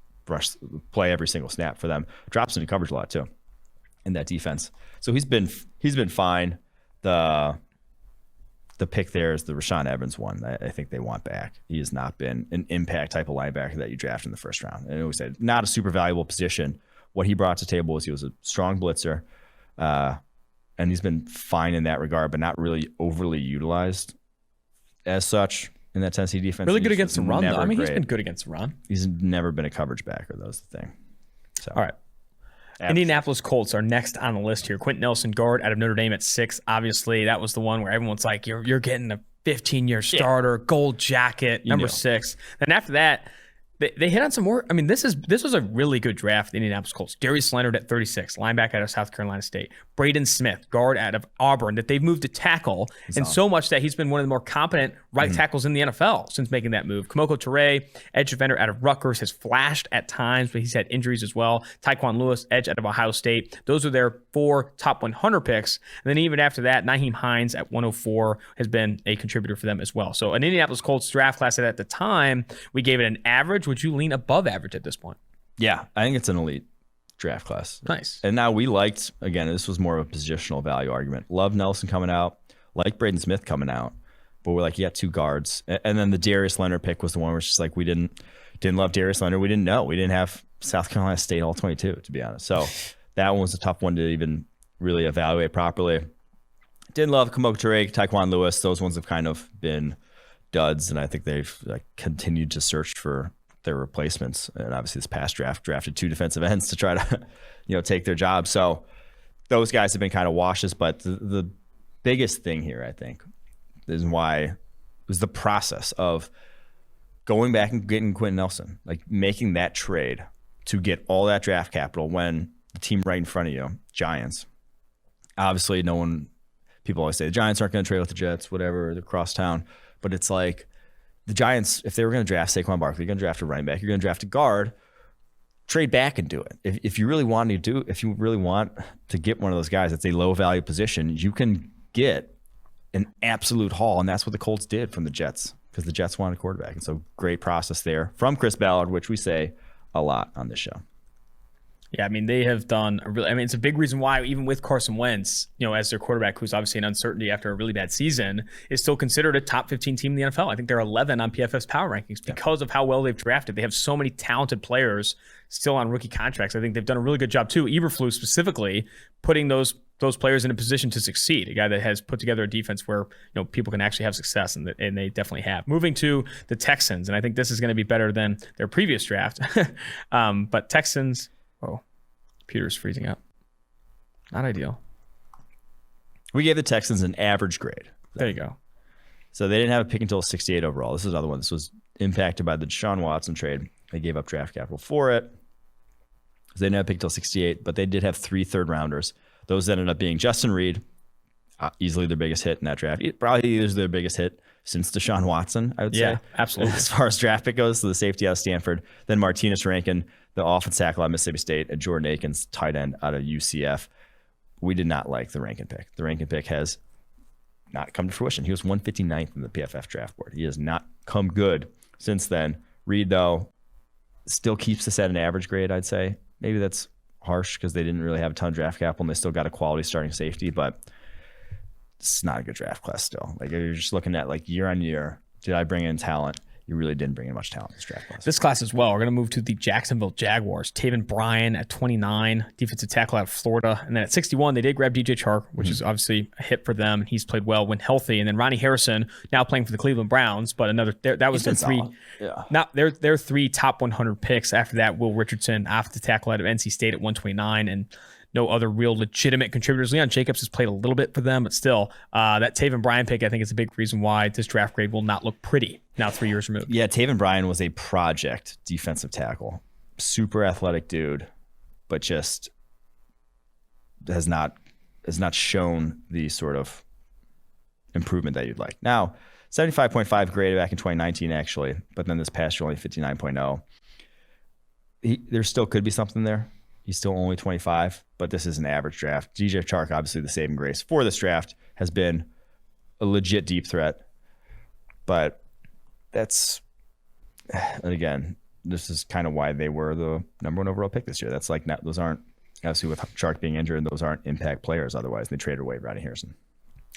play every single snap for them. Drops into coverage a lot too in that defense. So he's been fine. The pick there is the Rashaan Evans one. I think they want back. He has not been an impact type of linebacker that you draft in the first round. And we said not a super valuable position. What he brought to the table was he was a strong blitzer. And he's been fine in that regard, but not really overly utilized as such in that Tennessee defense. Really good against the run, though. I mean, he's been good against the run. He's never been a coverage backer. That was the thing. So, all right. Indianapolis Colts are next on the list here. Quentin Nelson, guard out of Notre Dame at 6. Obviously, that was the one where everyone's like, you're getting a 15-year starter, gold jacket, number 6. Then after that, they hit on some more. I mean, this was a really good draft, the Indianapolis Colts. Darius Leonard at 36, linebacker out of South Carolina State. Braden Smith, guard out of Auburn, that they've moved to tackle, and so much that he's been one of the more competent right tackles in the NFL since making that move. Kamoko Toure, edge defender out of Rutgers, has flashed at times, but he's had injuries as well. Tyquan Lewis, edge out of Ohio State. Those are their 4 top 100 picks. And then even after that, Nyheim Hines at 104 has been a contributor for them as well. So an Indianapolis Colts draft class that at the time, we gave it an average. Would you lean above average at this point? Yeah, I think it's an elite draft class. Nice. And now we liked, again, this was more of a positional value argument. Love Nelson coming out, like Braden Smith coming out, but we're like, you got 2 guards. And then the Darius Leonard pick was the one where it's just like, we didn't love Darius Leonard. We didn't know. We didn't have South Carolina State all 22, to be honest. So that one was a tough one to even really evaluate properly. Didn't love Kamoko Toure, Tyquan Lewis. Those ones have kind of been duds, and I think they've continued to search for their replacements. And obviously this past draft drafted 2 defensive ends to try to take their job. So those guys have been kind of washes, but the biggest thing here, I think, is why it was the process of going back and getting Quentin Nelson, like making that trade to get all that draft capital when the team right in front of you, Giants. Obviously people always say the Giants aren't going to trade with the Jets, whatever, they're across town, but it's like, the Giants, if they were going to draft Saquon Barkley, you're going to draft a running back, you're going to draft a guard, trade back and do it. If you really want to get one of those guys that's a low value position, you can get an absolute haul, and that's what the Colts did from the Jets, because the Jets wanted a quarterback. And so great process there from Chris Ballard, which we say a lot on this show. Yeah, I mean, they have done it's a big reason why, even with Carson Wentz, as their quarterback, who's obviously an uncertainty after a really bad season, is still considered a top 15 team in the NFL. I think they're 11 on PFF's power rankings because of how well they've drafted. They have so many talented players still on rookie contracts. I think they've done a really good job too. Eberflus specifically putting those players in a position to succeed. A guy that has put together a defense where people can actually have success, and they definitely have. Moving to the Texans, and I think this is going to be better than their previous draft. But Texans. Oh, computer's freezing up. Not ideal. We gave the Texans an average grade. There you go. So they didn't have a pick until 68 overall. This is another one. This was impacted by the Deshaun Watson trade. They gave up draft capital for it. So they didn't have a pick until 68, but they did have 3 third-rounders. Those ended up being Justin Reed, easily their biggest hit in that draft. Probably is their biggest hit since Deshaun Watson, I would say. Yeah, absolutely. As far as draft pick goes, so the safety out of Stanford, then Martinez Rankin, the offensive tackle out of Mississippi State, and Jordan Akins, tight end out of UCF. We did not like the Rankin pick. The Rankin pick has not come to fruition. He was 159th in the PFF draft board. He has not come good since then. Reed, though, still keeps us at an average grade, I'd say. Maybe that's harsh because they didn't really have a ton of draft capital and they still got a quality starting safety, but it's not a good draft class still. Like, you're just looking at year on year, did I bring in talent? You really didn't bring in much talent in this draft class. This class as well. We're going to move to the Jacksonville Jaguars. Taven Bryan at 29, defensive tackle out of Florida. And then at 61, they did grab DJ Chark, which is obviously a hit for them. He's played well when healthy. And then Ronnie Harrison, now playing for the Cleveland Browns, but that was their 3. Yeah. Not their 3 top 100 picks. After that, Will Richardson, offensive tackle out of NC State at 129, and no other real legitimate contributors. Leon Jacobs has played a little bit for them, but still, that Taven Bryan pick, I think, is a big reason why this draft grade will not look pretty now 3 years removed. Yeah, Taven Bryan was a project defensive tackle. Super athletic dude, but just has not shown the sort of improvement that you'd like. Now, 75.5 grade back in 2019, actually, but then this past year only 59.0. There still could be something there. He's still only 25, but this is an average draft. DJ Chark, obviously the saving grace for this draft, has been a legit deep threat. But that's, and again, this is kind of why they were the number 1 overall pick this year. That's those aren't, obviously with Chark being injured, those aren't impact players otherwise. They traded away Ronnie Harrison.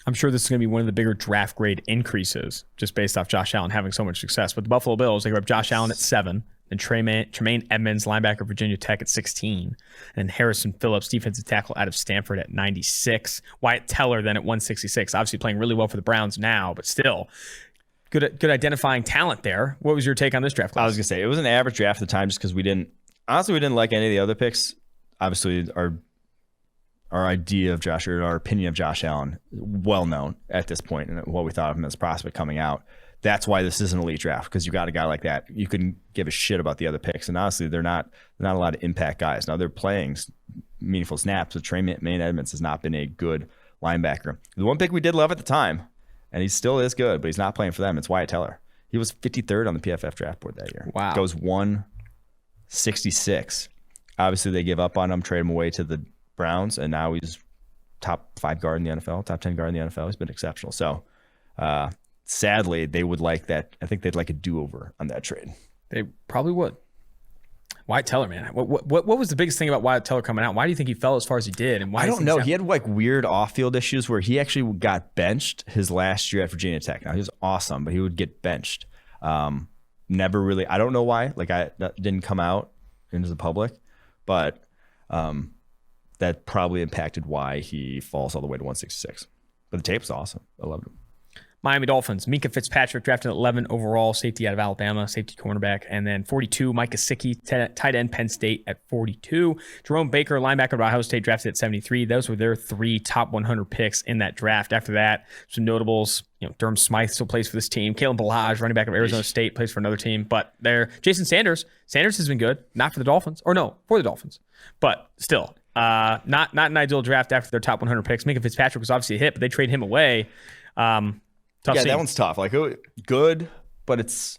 I'm sure this is going to be one of the bigger draft grade increases just based off Josh Allen having so much success. But the Buffalo Bills, they grab Josh Allen at 7. and Tremaine Edmonds, linebacker, Virginia Tech at 16, and Harrison Phillips, defensive tackle out of Stanford at 96. Wyatt Teller then at 166. Obviously playing really well for the Browns now, but still good identifying talent there. What was your take on this draft class? I was gonna say it was an average draft at the time just because we didn't like any of the other picks. Obviously, our idea of Josh, or our opinion of Josh Allen, well known at this point, and what we thought of him as a prospect coming out. That's why this is an elite draft, because you got a guy like that. You couldn't give a shit about the other picks, and honestly, they're not a lot of impact guys. Now they're playing meaningful snaps, but Tremaine Edmonds has not been a good linebacker. The one pick we did love at the time, and he still is good, but he's not playing for them. It's Wyatt Teller. He was 53rd on the PFF draft board that year. Wow. Goes 166. Obviously, they give up on him, trade him away to the Browns, and now he's top 5 guard in the NFL, top 10 guard in the NFL. He's been exceptional. So, sadly, they would like that. I think they'd like a do-over on that trade. They probably would. Wyatt Teller, man. What was the biggest thing about Wyatt Teller coming out? Why do you think he fell as far as he did? And why? I don't know. He had like weird off-field issues where he actually got benched his last year at Virginia Tech. Now, he was awesome, but he would get benched. Never really. I don't know why. Like, that didn't come out into the public, but that probably impacted why he falls all the way to 166. But the tape was awesome. I loved him. Miami Dolphins, Minkah Fitzpatrick drafted at 11 overall, safety out of Alabama, safety cornerback. And then 42, Mike Gesicki, tight end, Penn State at 42. Jerome Baker, linebacker of Ohio State, drafted at 73. Those were their 3 top 100 picks in that draft. After that, some notables, Durham Smythe still plays for this team. Kalen Ballage, running back of Arizona State, plays for another team. But there, Jason Sanders has been good, not for the Dolphins, or no, for the Dolphins. But still, not an ideal draft after their top 100 picks. Minkah Fitzpatrick was obviously a hit, but they trade him away. Tough scene. That one's tough. Like, good, but it's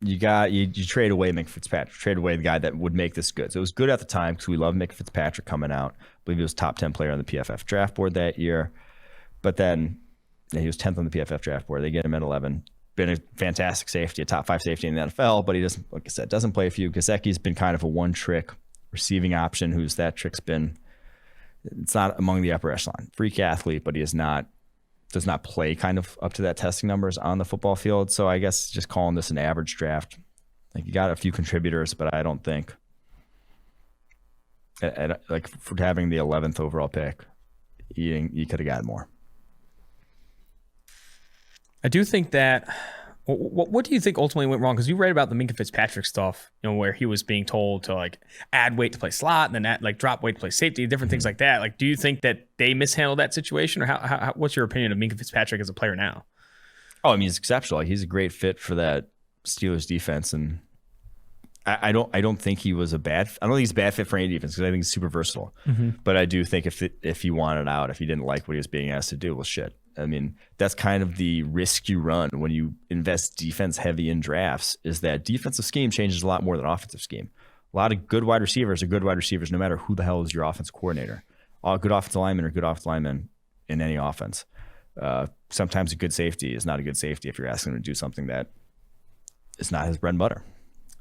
you trade away Minkah Fitzpatrick, trade away the guy that would make this good. So it was good at the time because we love Minkah Fitzpatrick coming out. I believe he was top 10 player on the PFF draft board that year. But then he was 10th on the PFF draft board. They get him at 11. Been a fantastic safety, a top 5 safety in the NFL, but he doesn't, like I said, doesn't play a few. Gesicki's been kind of a one-trick receiving option. Who's that trick's been? It's not among the upper echelon. Freak athlete, but he does not play kind of up to that testing numbers on the football field. So I guess just calling this an average draft. Like, you got a few contributors, but I don't think like for having the 11th overall pick, you could have gotten more. I do think that. What do you think ultimately went wrong? Because you read about the Minkah Fitzpatrick stuff, where he was being told to like add weight to play slot and then drop weight to play safety, different things like that. Like, do you think that they mishandled that situation, or how what's your opinion of Minkah Fitzpatrick as a player now? Oh, I mean, he's exceptional. Like, he's a great fit for that Steelers defense, and I don't think he was I don't think he's a bad fit for any defense because I think he's super versatile. Mm-hmm. But I do think if he wanted out, if he didn't like what he was being asked to do, well, shit. I mean, that's kind of the risk you run when you invest defense heavy in drafts, is that defensive scheme changes a lot more than offensive scheme. A lot of good wide receivers are good wide receivers no matter who the hell is your offensive coordinator. All good offensive linemen are good offensive linemen in any offense. Sometimes a good safety is not a good safety if you're asking him to do something that is not his bread and butter.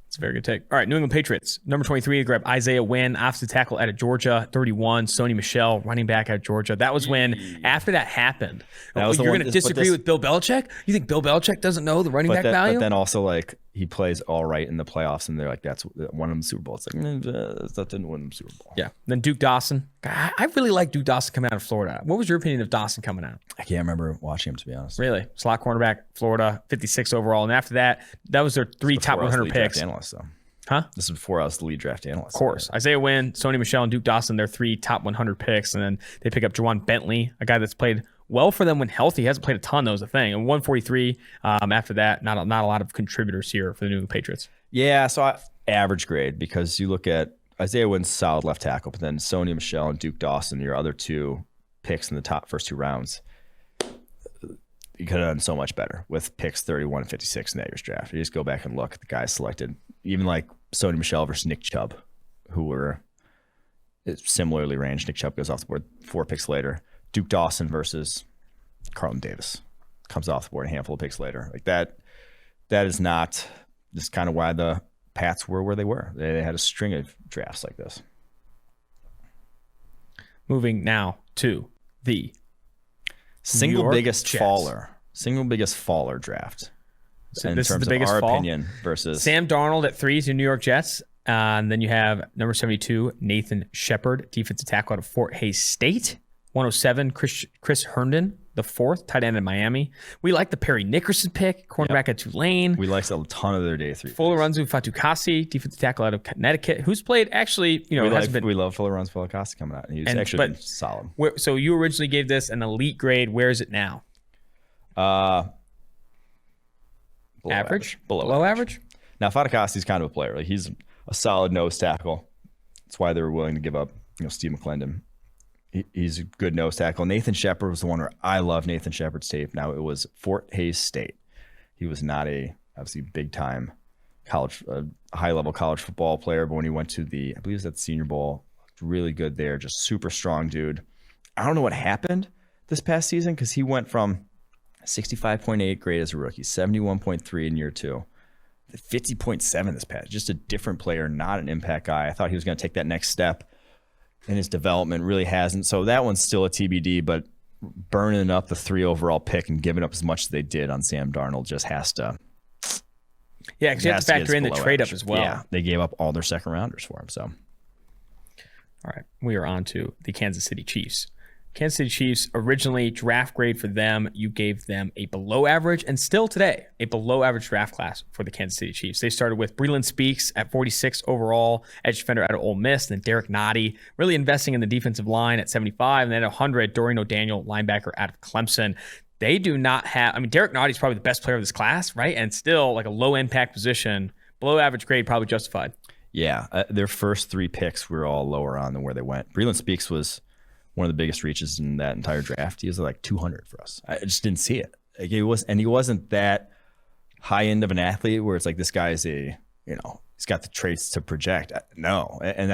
It's a very good take. All right, New England Patriots. Number 23, they grab Isaiah Wynn, offensive tackle out of Georgia. 31, Sony Michel, running back out of Georgia. That was when, after that happened, you're going to disagree with Bill Belichick? You think Bill Belichick doesn't know the running back value? But then also, like, he plays all right in the playoffs, and they're like, that's one of them Super Bowl. It's like, that didn't win the Super Bowl. Yeah. Then Duke Dawson. I really like Duke Dawson coming out of Florida. What was your opinion of Dawson coming out? I can't remember watching him, to be honest. Really? Slot cornerback, Florida, 56 overall. And after that, that was their 3 top 100 picks. Analyst, though. Huh? This is before I was the lead draft analyst. Of course. Isaiah Wynn, Sony Michel, and Duke Dawson, they're 3 top 100 picks. And then they pick up Jawan Bentley, a guy that's played well for them when healthy. He hasn't played a ton, though, is the thing. And 143 after that, not a lot of contributors here for the New England Patriots. Yeah, so average grade, because you look at Isaiah Wynn's solid left tackle, but then Sony Michel and Duke Dawson, your other 2 picks in the top first 2 rounds. You could have done so much better with picks 31 and 56 in that year's draft. You just go back and look at the guys selected, even like Sony Michel versus Nick Chubb, who were similarly ranged. Nick Chubb goes off the board 4 picks later. Duke Dawson versus Carlton Davis comes off the board a handful of picks later. Like that is not just kind of why the Pats were where they were. They had a string of drafts like this. Moving now to the single biggest faller draft. So in this is terms the biggest of our fall. opinion versus Sam Darnold at 3 to New York Jets. And then you have number 72, Nathan Shepard, defensive tackle out of Fort Hays State. 107, Chris Herndon, the 4th, tight end in Miami. We like the Perry Nickerson pick, cornerback at Tulane. we liked a ton of their day 3. Fularanzu Fatukasi, defensive tackle out of Connecticut, who's played actually, We love Fularanzu Fatukasi coming out. He's actually been solid. So you originally gave this an elite grade. Where is it now? Average? Below average? Now, Fatukasi's kind of a player. Like, he's a solid nose tackle. That's why they were willing to give up, Steve McClendon. He's a good nose tackle. Nathan Shepard was the one where I love Nathan Shepard's tape. Now, it was Fort Hays State. He was not obviously big time college, high level college football player, but when he went to I believe it was at the Senior Bowl, looked really good there. Just super strong dude. I don't know what happened this past season because he went from 65.8 grade as a rookie, 71.3 in year 2, 50.7 this past. Just a different player, not an impact guy. I thought he was going to take that next step in his development, really hasn't. So that one's still a TBD, but burning up the 3 overall pick and giving up as much as they did on Sam Darnold just has to. Yeah, because you have to factor in the trade up as well. Yeah, they gave up all their second rounders for him. So, all right, we are on to the Kansas City Chiefs. Kansas City Chiefs, originally draft grade for them, you gave them a below average, and still today, a below average draft class for the Kansas City Chiefs. They started with Breland Speaks at 46 overall, edge defender out of Ole Miss, and then Derek Nottie, really investing in the defensive line at 75, and then at 100, Dorian O'Daniel, linebacker out of Clemson. They do not have, Derek Nottie is probably the best player of this class, right? And still like a low impact position, below average grade, probably justified. Yeah, their first 3 picks were all lower on than where they went. Breland Speaks was one of the biggest reaches in that entire draft. He was like 200 for us. I just didn't see it. Like, he wasn't that high end of an athlete where it's like this guy is he's got the traits to project. No, and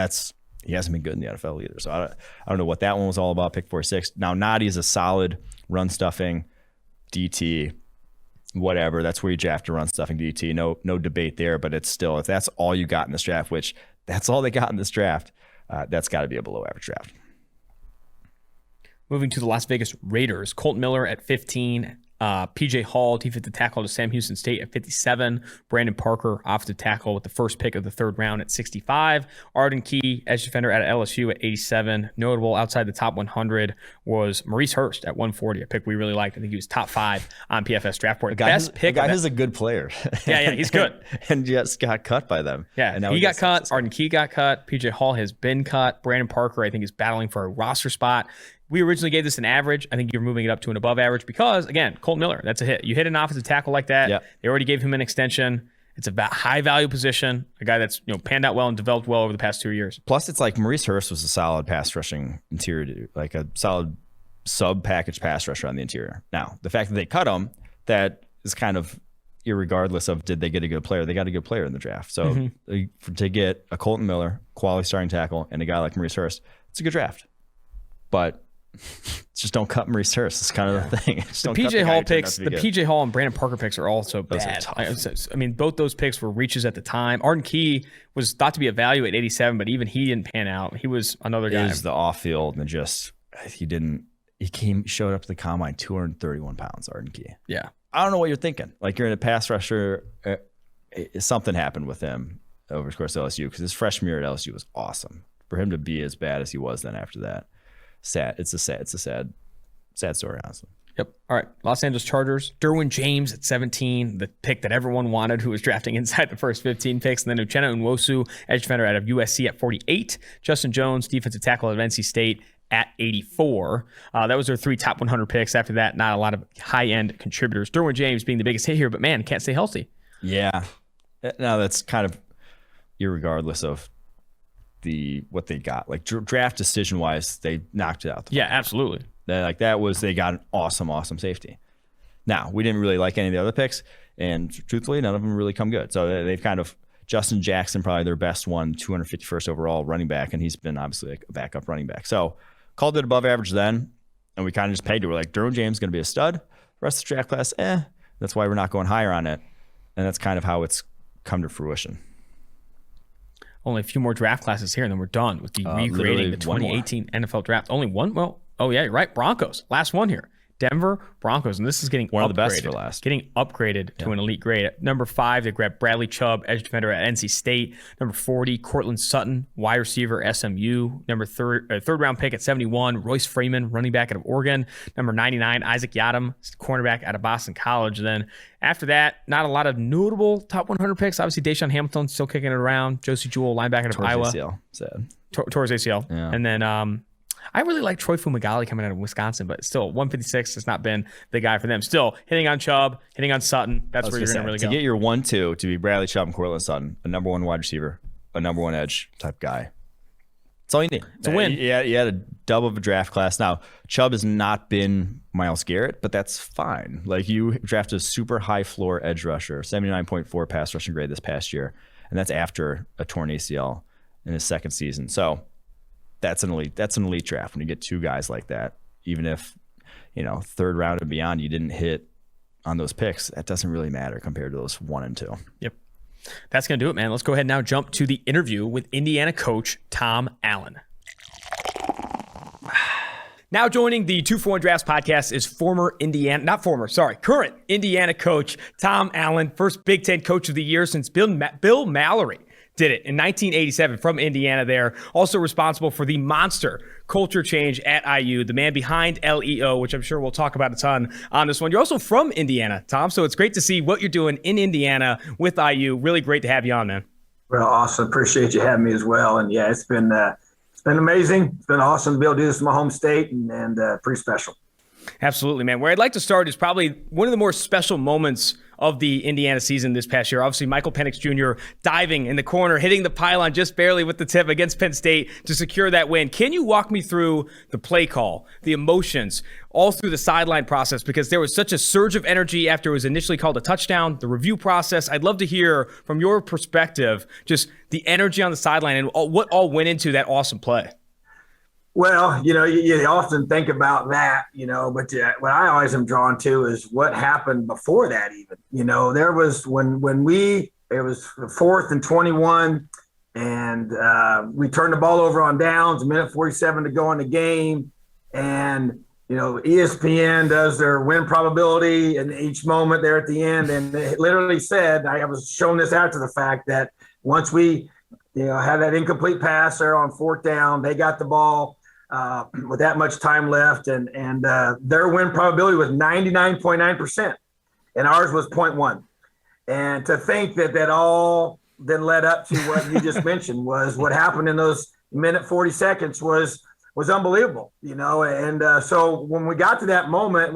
he hasn't been good in the NFL either. So I don't know what that one was all about. Pick 46. Now Nadi is a solid run stuffing DT, whatever. That's where you draft a run stuffing DT. No debate there. But it's still, if that's all you got in this draft, which that's all they got in this draft, that's got to be a below average draft. Moving to the Las Vegas Raiders, Colton Miller at 15, PJ Hall, defensive tackle to Sam Houston State at 57, Brandon Parker, offensive tackle with the first pick of the 3rd round at 65, Arden Key, edge defender at LSU at 87. Notable outside the top 100 was Maurice Hurst at 140, a pick we really liked. I think he was top 5 on PFF draft board. Best pick. The guy is a good player. Yeah, he's good. and just got cut by them. Yeah, and he got cut. Arden Key got cut. PJ Hall has been cut. Brandon Parker, I think, is battling for a roster spot. We originally gave this an average. I think you're moving it up to an above average because, again, Colton Miller, that's a hit. You hit an offensive tackle like that. Yep. They already gave him an extension. It's a high value position, a guy that's panned out well and developed well over the past 2 years. Plus, it's like Maurice Hurst was a solid pass rushing interior dude, like a solid sub package pass rusher on the interior. Now, the fact that they cut him, that is kind of irregardless of did they get a good player. They got a good player in the draft. So to get a Colton Miller, quality starting tackle, and a guy like Maurice Hurst, it's a good draft. But just don't cut Maurice Hurst. It's kind of the thing. The PJ Hall picks, the PJ Hall and Brandon Parker picks are also bad. Both those picks were reaches at the time. Arden Key was thought to be a value at 87, but even he didn't pan out. He was another guy. It was the off field and he showed up to the combine 231 pounds, Arden Key. Yeah. I don't know what you're thinking. Like, you're in a pass rusher. Something happened with him over the course of LSU because his freshman year at LSU was awesome. For him to be as bad as he was then after that. Sad. It's a sad story, honestly. Yep. All right. Los Angeles Chargers, Derwin James at 17, the pick that everyone wanted, who was drafting inside the first 15 picks. And then Uchenna Nwosu, edge defender out of USC at 48. Justin Jones, defensive tackle at NC State at 84. That was their 3 top 100 picks. After that, not a lot of high-end contributors. Derwin James being the biggest hit here, but man, can't stay healthy. Yeah. No, that's kind of irregardless of what they got. Like, draft decision wise, they knocked it out. Yeah, absolutely. They got an awesome safety. Now, we didn't really like any of the other picks, and truthfully, none of them really come good. So they've kind of, Justin Jackson, probably their best one, 251st overall running back, and he's been obviously like a backup running back. So called it above average then, and we kind of just pegged it. We're like, Derwin James is going to be a stud. The rest of the draft class, that's why we're not going higher on it. And that's kind of how it's come to fruition. Only a few more draft classes here, and then we're done with the regrading the 2018 NFL draft. Only one? Well, oh yeah, you're right. Broncos, last one here. Denver Broncos, and this is getting one of the best upgraded. for last. Getting upgraded to an elite grade. At number 5, they grabbed Bradley Chubb, edge defender at NC State. Number 40, Cortland Sutton, wide receiver, SMU. Number third round pick at 71, Royce Freeman, running back out of Oregon. Number 99, Isaac Yiadom, cornerback out of Boston College. Then after that, not a lot of notable top 100 picks. Obviously, Deshaun Hamilton still kicking it around. Josie Jewell, linebacker out of Iowa. ACL, sad. Towards ACL. Yeah. And then I really like Troy Fumagalli coming out of Wisconsin, but still 156 has not been the guy for them. Still hitting on Chubb, hitting on Sutton. That's where you're going to really go. To get your 1-2 to be Bradley Chubb and Cortland Sutton, a number 1 wide receiver, a number 1 edge type guy. That's all you need. It's a win. You had a dub of a draft class. Now, Chubb has not been Myles Garrett, but that's fine. Like, you drafted a super high floor edge rusher, 79.4 pass rushing grade this past year, and that's after a torn ACL in his second season. So that's an elite draft when you get 2 guys like that. Even if, third round and beyond, you didn't hit on those picks, that doesn't really matter compared to those 1 and 2. Yep. That's going to do it, man. Let's go ahead and now jump to the interview with Indiana coach Tom Allen. Now joining the 2-for-1 Drafts podcast is current Indiana coach Tom Allen, first Big Ten coach of the year since Bill Mallory did it in 1987 from Indiana there. Also responsible for the monster culture change at IU, the man behind LEO, which I'm sure we'll talk about a ton on this one. You're also from Indiana, Tom, so it's great to see what you're doing in Indiana with IU. Really great to have you on, man. Well, awesome. Appreciate you having me as well. And yeah, it's been amazing. It's been awesome to be able to do this in my home state and pretty special. Absolutely, man. Where I'd like to start is probably one of the more special moments of the Indiana season this past year. Obviously, Michael Penix Jr. diving in the corner, hitting the pylon just barely with the tip against Penn State to secure that win. Can you walk me through the play call, the emotions, all through the sideline process? Because there was such a surge of energy after it was initially called a touchdown, the review process. I'd love to hear from your perspective, just the energy on the sideline and what all went into that awesome play. Well, you often think about that, but what I always am drawn to is what happened before that even. There was when it was 4th and 21 and we turned the ball over on downs, 1:47 to go in the game. And, ESPN does their win probability in each moment there at the end. And it literally said, I was shown this after the fact, that once we, had that incomplete pass there on 4th down, they got the ball with that much time left, and their win probability was 99.9%, and ours was 0.1. And to think that all then led up to what you just mentioned was what happened in those 1:40 seconds was unbelievable, And so when we got to that moment,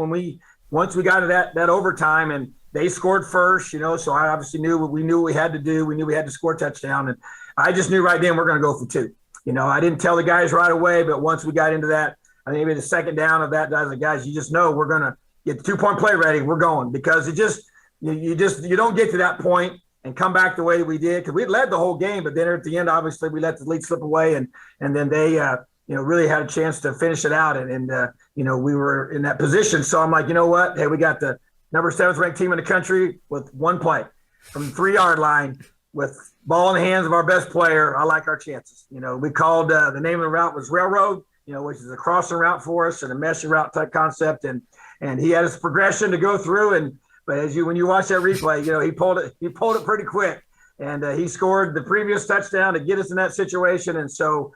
once we got to that overtime, and they scored first, so I obviously knew what we had to do. We knew we had to score a touchdown, and I just knew right then we're going to go for 2. I didn't tell the guys right away, but once we got into that, I think maybe the second down of that, I was like, guys, you just know we're going to get the 2-point play ready. We're going, because you don't get to that point and come back the way we did, because we led the whole game, but then at the end, obviously, we let the lead slip away, and then they, really had a chance to finish it out, and we were in that position. So I'm like, you know what? Hey, we got the number 7th ranked team in the country with 1 play from the 3-yard line with ball in the hands of our best player. I like our chances. We called the name of the route was Railroad, which is a crossing route for us and a meshing route type concept. And he had his progression to go through. But when you watch that replay, he pulled it pretty quick, and he scored the previous touchdown to get us in that situation. And so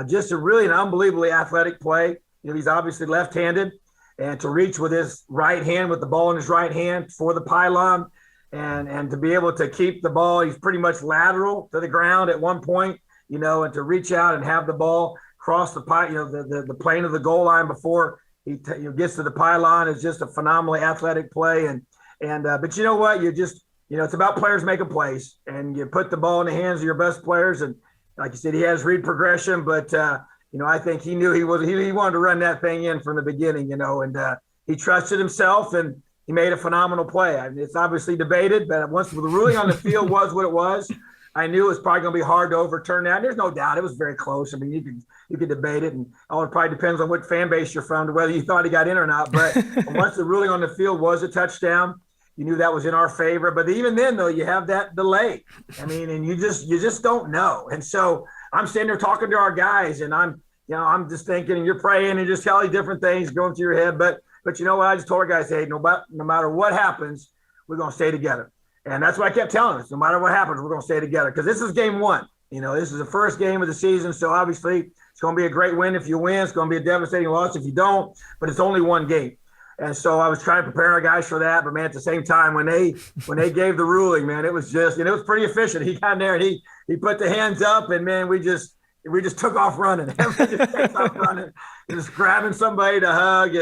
just an unbelievably athletic play. He's obviously left-handed, and to reach with his right hand, with the ball in his right hand for the pylon, and to be able to keep the ball, he's pretty much lateral to the ground at one point, and to reach out and have the ball cross the the plane of the goal line before he gets to the pylon is just a phenomenally athletic play. But you know what? it's about players making plays, and you put the ball in the hands of your best players. And like you said, he has read progression, but I think he knew he wanted to run that thing in from the beginning, and he trusted himself, and he made a phenomenal play. I mean, it's obviously debated, but once the ruling on the field was what it was, I knew it was probably going to be hard to overturn that. There's no doubt it was very close. I mean, you could debate it, and it probably depends on what fan base you're from to whether you thought he got in or not. But once the ruling on the field was a touchdown, you knew that was in our favor. But even then, though, you have that delay. I mean, and you just don't know. And so I'm sitting there talking to our guys, and I'm just thinking, and you're praying, and just all these different things going through your head. But But you know what? I just told our guys, hey, no matter what happens, we're going to stay together. And that's what I kept telling us. No matter what happens, we're going to stay together, because this is game one. This is the first game of the season. So obviously it's going to be a great win if you win. It's going to be a devastating loss if you don't, but it's only one game. And so I was trying to prepare our guys for that. But, man, at the same time, when they gave the ruling, man, it was just, it was pretty efficient. He got in there and he put the hands up, and, man, we just took off running. Everybody just takes off running, just grabbing somebody to hug.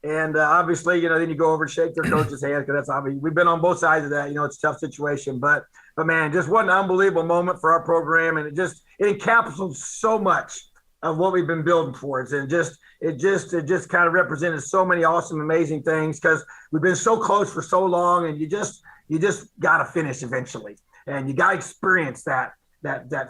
And obviously, then you go over and shake their coach's hand, because that's obviously, we've been on both sides of that. It's a tough situation. But man, just what an unbelievable moment for our program. And it encapsulates so much of what we've been building towards. And it just kind of represented so many awesome, amazing things, because we've been so close for so long, and you just got to finish eventually. And you got to experience that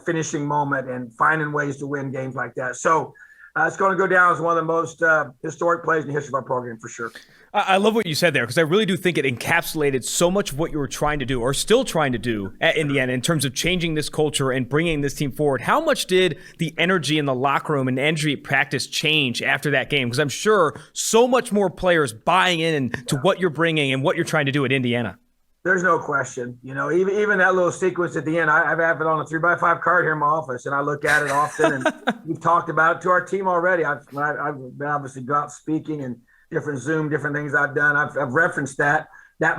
finishing moment and finding ways to win games like that. So it's going to go down as one of the most historic plays in the history of our program, for sure. I love what you said there, because I really do think it encapsulated so much of what you were trying to do, or still trying to do at Indiana, in terms of changing this culture and bringing this team forward. How much did the energy in the locker room and energy at practice change after that game? Because I'm sure so much more players buying in to what you're bringing and what you're trying to do at Indiana. There's no question. Even that little sequence at the end, I have it on a 3x5 card here in my office, and I look at it often. And we've talked about it to our team already. I've been obviously go out speaking and different Zoom, different things I've done. I've referenced that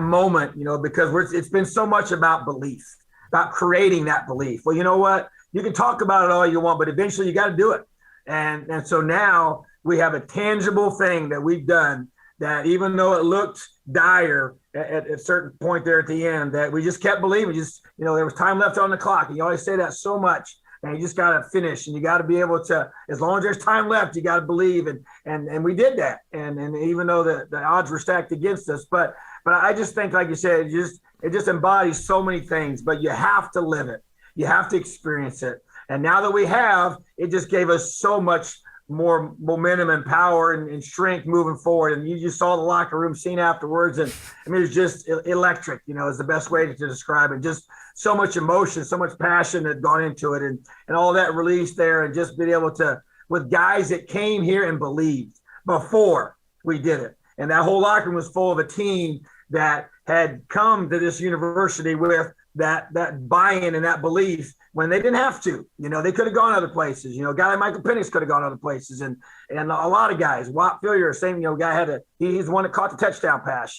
moment, because it's been so much about belief, about creating that belief. Well, you know what? You can talk about it all you want, but eventually you got to do it. And so now we have a tangible thing that we've done, that even though it looked dire at a certain point there at the end, that we just kept believing. There was time left on the clock, and you always say that so much. And you just got to finish, and you got to be able to, as long as there's time left, you got to believe. And we did that. And even though the odds were stacked against us, but I just think, like you said, it just embodies so many things, but you have to live it. You have to experience it. And now that we have, it just gave us so much more momentum and power and strength moving forward. And you just saw the locker room scene afterwards. And I mean, it was just electric, is the best way to describe it. Just so much emotion, so much passion that had gone into it, and all that release there, and just being able to, with guys that came here and believed before we did it. And that whole locker room was full of a team that had come to this university with that buy-in and that belief when they didn't have to. They could have gone other places. A guy like Michael Penix could have gone other places, and a lot of guys. Watt Fillier, same guy he's the one that caught the touchdown pass.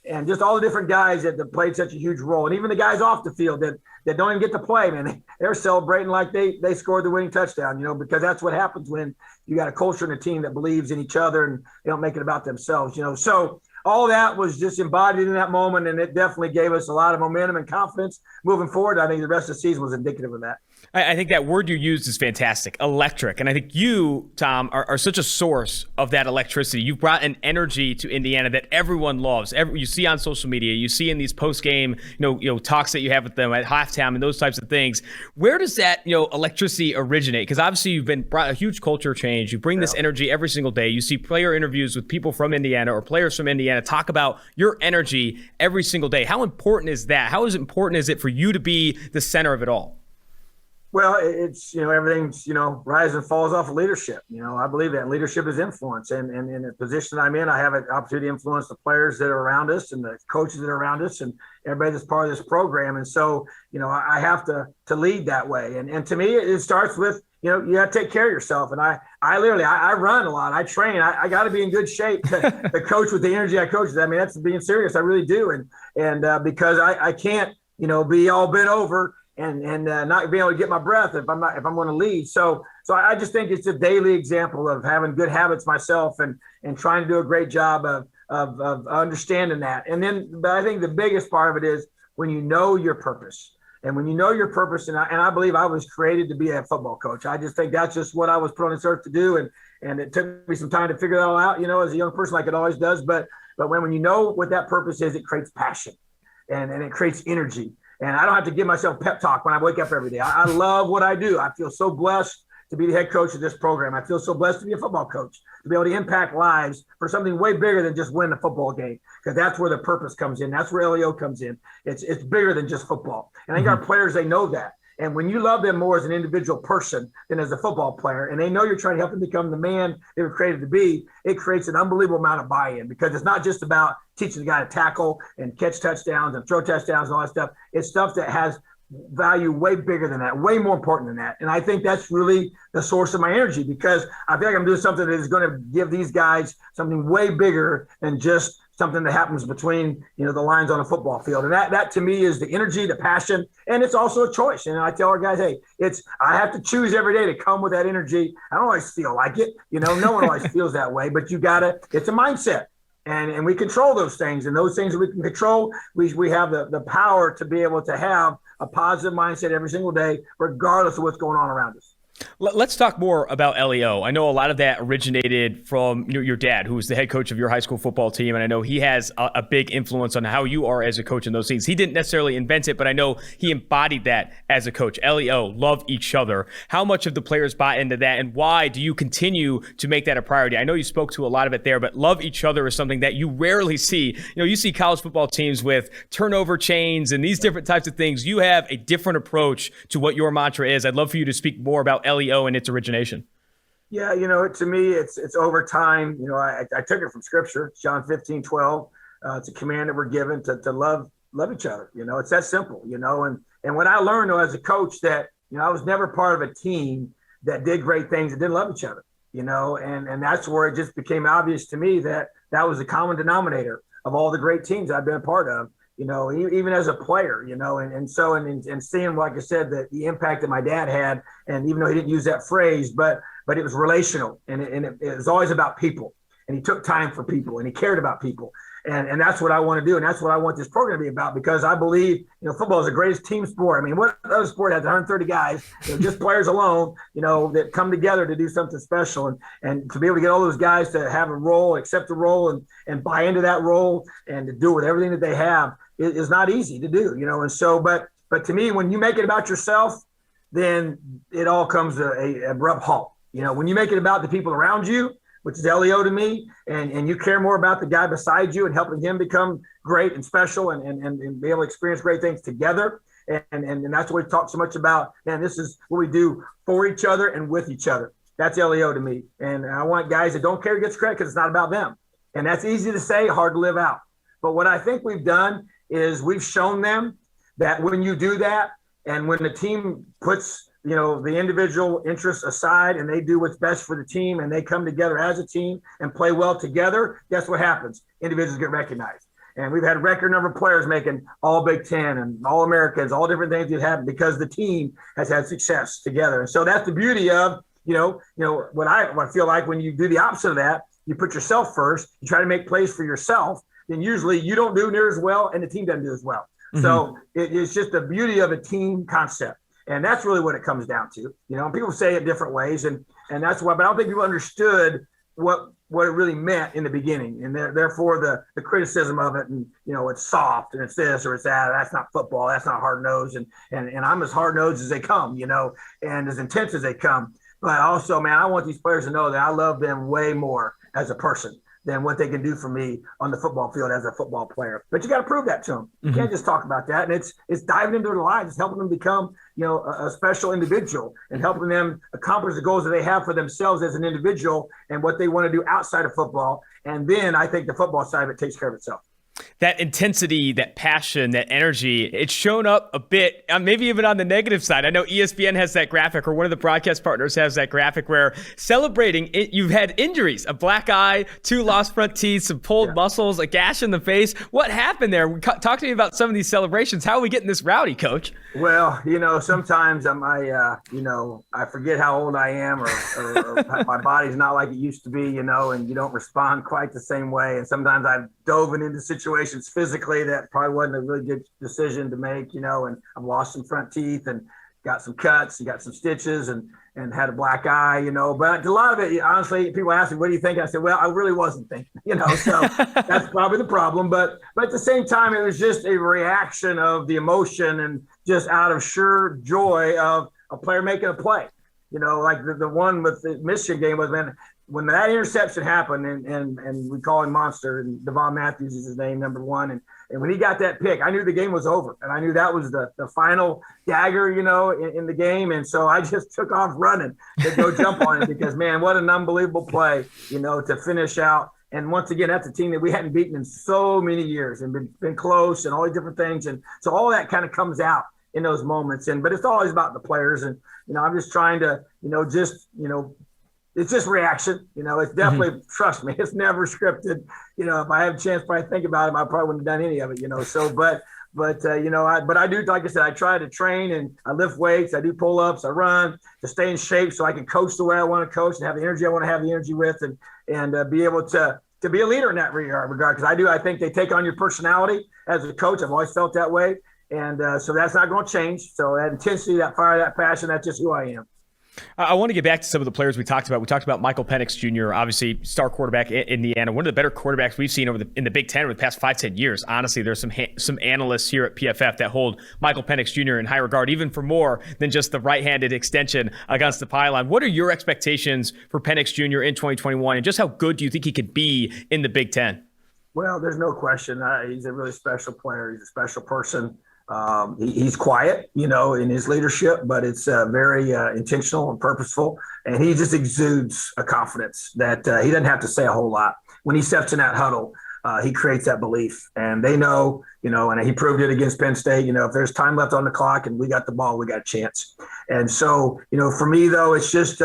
And just all the different guys that played such a huge role, and even the guys off the field that don't even get to play, man, they're celebrating like they scored the winning touchdown. Because that's what happens when you got a culture and a team that believes in each other, and they don't make it about themselves. So all that was just embodied in that moment, and it definitely gave us a lot of momentum and confidence moving forward. I think the rest of the season was indicative of that. I think that word you used is fantastic, electric. And I think you, Tom, are such a source of that electricity. You've brought an energy to Indiana that everyone loves. You see on social media, you see in these post-game, talks that you have with them at halftime and those types of things. Where does that, electricity originate? Because obviously you've brought a huge culture change. You bring this energy every single day. You see player interviews with people from Indiana or players from Indiana talk about your energy every single day. How important is that? How important is it for you to be the center of it all? Well, it's, everything's, rises and falls off of leadership. I believe that leadership is influence. And in the position I'm in, I have an opportunity to influence the players that are around us and the coaches that are around us and everybody that's part of this program. And so, I have to lead that way. And to me, it starts with, you got to take care of yourself. And I run a lot. I train. I got to be in good shape to coach with the energy I coach. I mean, that's being serious. I really do. And because I can't, be all bent over and not being able to get my breath if I'm going to lead. So I just think it's a daily example of having good habits myself and trying to do a great job of understanding that. But I think the biggest part of it is when you know your purpose. And when you know your purpose, and I believe I was created to be a football coach. I just think that's just what I was put on this earth to do. And it took me some time to figure that all out, as a young person, like it always does. But when you know what that purpose is, it creates passion and it creates energy. And I don't have to give myself pep talk when I wake up every day. I love what I do. I feel so blessed to be the head coach of this program. I feel so blessed to be a football coach, to be able to impact lives for something way bigger than just win the football game, because that's where the purpose comes in. That's where LEO comes in. It's bigger than just football. And I think our players, they know that. And when you love them more as an individual person than as a football player, and they know you're trying to help them become the man they were created to be, it creates an unbelievable amount of buy-in, because it's not just about teaching the guy to tackle and catch touchdowns and throw touchdowns and all that stuff. It's stuff that has value way bigger than that, way more important than that. And I think that's really the source of my energy, because I feel like I'm doing something that is going to give these guys something way bigger than just something that happens between, the lines on a football field. And that to me is the energy, the passion, and it's also a choice. And I tell our guys, hey, I have to choose every day to come with that energy. I don't always feel like it. No one always feels that way, but it's a mindset. And we control those things, and those things that we can control, we have the power to be able to have a positive mindset every single day, regardless of what's going on around us. Let's talk more about LEO. I know a lot of that originated from your dad, who was the head coach of your high school football team, and I know he has a big influence on how you are as a coach in those things. He didn't necessarily invent it, but I know he embodied that as a coach. LEO, love each other. How much of the players buy into that, and why do you continue to make that a priority? I know you spoke to a lot of it there, but love each other is something that you rarely see. You see college football teams with turnover chains and these different types of things. You have a different approach to what your mantra is. I'd love for you to speak more about LEO and its origination. Yeah, to me, it's over time. I took it from Scripture, John 15:12. It's a command that we're given to love each other. It's that simple. And what I learned though as a coach, that I was never part of a team that did great things and didn't love each other. And that's where it just became obvious to me that was the common denominator of all the great teams I've been a part of. Even as a player, and seeing, like I said, the impact that my dad had, and even though he didn't use that phrase, but it was relational, and it was always about people, and he took time for people, and he cared about people. And that's what I want to do. And that's what I want this program to be about, because I believe, football is the greatest team sport. I mean, what other sport has 130 guys, just players alone, that come together to do something special, and to be able to get all those guys to have a role, accept a role, and buy into that role, and to do with everything that they have is not easy to do, And so, but to me, when you make it about yourself, then it all comes to a abrupt halt. When you make it about the people around you, which is LEO to me, and you care more about the guy beside you and helping him become great and special and be able to experience great things together. And that's what we talk so much about. Man, this is what we do for each other and with each other. That's LEO to me. And I want guys that don't care who gets credit, because it's not about them. And that's easy to say, hard to live out. But what I think we've done is we've shown them that when you do that, and when the team puts the individual interests aside, and they do what's best for the team, and they come together as a team and play well together, guess what happens? Individuals get recognized. And we've had a record number of players making all Big Ten and all Americans, all different things that happen because the team has had success together. And so that's the beauty of, what I feel like when you do the opposite of that, you put yourself first, you try to make plays for yourself, then usually you don't do near as well and the team doesn't do as well. Mm-hmm. So it's just the beauty of a team concept. And that's really what it comes down to. People say it different ways, and that's why. But I don't think people understood what it really meant in the beginning, and therefore the criticism of it, and it's soft and it's this or it's that. That's not football. That's not hard nosed, and I'm as hard nosed as they come, and as intense as they come. But also, man, I want these players to know that I love them way more as a person than what they can do for me on the football field as a football player. But you got to prove that to them. You can't just talk about that. And it's diving into their lives. It's helping them become, a special individual, and helping them accomplish the goals that they have for themselves as an individual and what they want to do outside of football. And then I think the football side of it takes care of itself. That intensity, that passion, that energy, it's shown up a bit, maybe even on the negative side. I know ESPN has that graphic, or one of the broadcast partners has that graphic, where celebrating it, you've had injuries, a black eye, 2 lost front teeth, some pulled muscles, a gash in the face. What happened there? Talk to me about some of these celebrations. How are we getting this rowdy, Coach? Well, sometimes I forget how old I am, or my body's not like it used to be, and you don't respond quite the same way. And sometimes I've dove into situations physically that probably wasn't a really good decision to make, and I've lost some front teeth and got some cuts and got some stitches and had a black eye, but a lot of it, honestly, people ask me, what do you think? I said, well, I really wasn't thinking, so that's probably the problem. But at the same time, it was just a reaction of the emotion and just out of sheer joy of a player making a play, like the one with the Michigan game was, man, when that interception happened, and we call him Monster, and Devon Matthews is his name, number 1, And when he got that pick, I knew the game was over. And I knew that was the final dagger, in the game. And so I just took off running to go jump on it because, man, what an unbelievable play, to finish out. And once again, that's a team that we hadn't beaten in so many years and been close and all these different things. And so all that kind of comes out in those moments. But it's always about the players. And, I'm just trying to, it's just reaction. It's definitely, trust me, it's never scripted. If I have a chance to think about it, I probably wouldn't have done any of it, So, but I do, like I said, I try to train and I lift weights. I do pull-ups. I run to stay in shape so I can coach the way I want to coach and have the energy I want to have the energy with and be able to be a leader in that regard. Because I think they take on your personality as a coach. I've always felt that way. And so that's not going to change. So that intensity, that fire, that passion, that's just who I am. I want to get back to some of the players we talked about. We talked about Michael Penix Jr., obviously star quarterback in Indiana, one of the better quarterbacks we've seen in the Big Ten over the past 5-10 years. Honestly, there's some analysts here at PFF that hold Michael Penix Jr. in high regard, even for more than just the right-handed extension against the pylon. What are your expectations for Penix Jr. in 2021, and just how good do you think he could be in the Big Ten? Well, there's no question. He's a really special player. He's a special person. He's quiet, in his leadership, but it's very intentional and purposeful. And he just exudes a confidence that he doesn't have to say a whole lot. When he steps in that huddle, he creates that belief. And they know, and he proved it against Penn State, if there's time left on the clock and we got the ball, we got a chance. And so, for me, though, it's just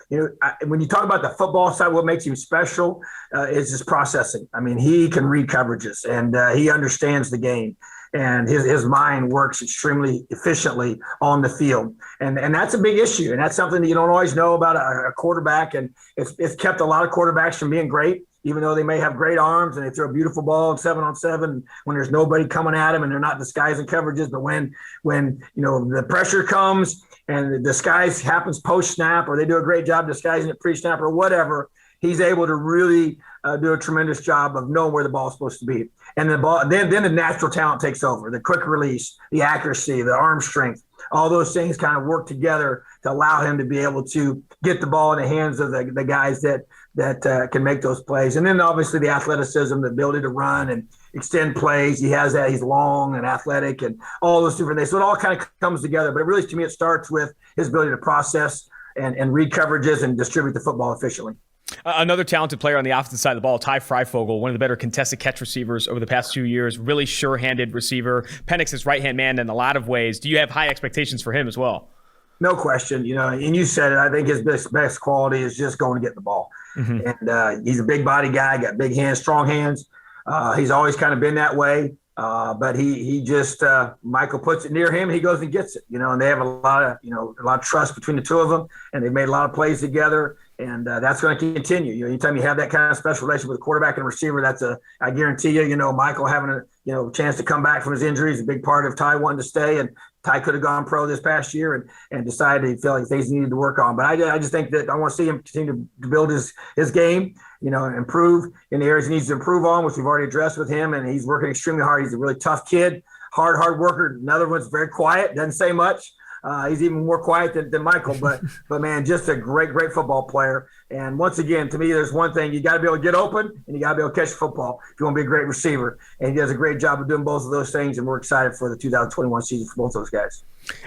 when you talk about the football side, what makes him special is his processing. I mean, he can read coverages and he understands the game. And his mind works extremely efficiently on the field. And that's a big issue. And that's something that you don't always know about a quarterback. And it's kept a lot of quarterbacks from being great, even though they may have great arms and they throw a beautiful ball in 7-on-7 when there's nobody coming at them and they're not disguising coverages. But when the pressure comes and the disguise happens post-snap, or they do a great job disguising it pre-snap or whatever, he's able to really do a tremendous job of knowing where the ball is supposed to be. And the ball, then the natural talent takes over, the quick release, the accuracy, the arm strength, all those things kind of work together to allow him to be able to get the ball in the hands of the guys that can make those plays. And then obviously the athleticism, the ability to run and extend plays. He has that. He's long and athletic and all those different things. So it all kind of comes together. But really, to me, it starts with his ability to process and read coverages and distribute the football efficiently. Another talented player on the offensive side of the ball, Ty Freifogel, one of the better contested catch receivers over the past 2 years, really sure-handed receiver. Penix's right-hand man in a lot of ways. Do you have high expectations for him as well? No question. And you said it, I think his best quality is just going to get the ball. Mm-hmm. And he's a big body guy, got big hands, strong hands. He's always kind of been that way. But he just Michael puts it near him, he goes and gets it, and they have a lot of trust between the two of them, and they've made a lot of plays together, and that's going to continue. Anytime you have that kind of special relationship with a quarterback and receiver, I guarantee you, Michael having a chance to come back from his injury is a big part of Ty wanting to stay, and Ty could have gone pro this past year and decided he felt like things he needed to work on. But I just think that I want to see him continue to build his game, and improve in the areas he needs to improve on, which we've already addressed with him. And he's working extremely hard. He's a really tough kid, hard worker. Another one's very quiet, doesn't say much. He's even more quiet than Michael, but man, just a great football player. And once again, to me, there's one thing: you got to be able to get open and you got to be able to catch the football if you want to be a great receiver. And he does a great job of doing both of those things. And we're excited for the 2021 season for both those guys.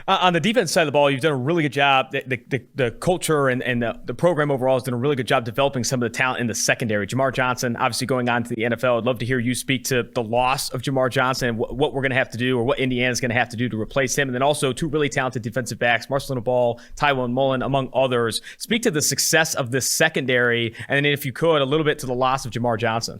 On the defense side of the ball, you've done a really good job. The culture and the program overall has done a really good job developing some of the talent in the secondary. Jamar Johnson, obviously going on to the NFL. I'd love to hear you speak to the loss of Jamar Johnson and what we're going to have to do, or what Indiana's going to have to do to replace him. And then also two really talented defensive backs, Marcelino Ball, Tywone Mullen, among others. Speak to the success of this secondary, and then if you could, a little bit to the loss of Jamar Johnson.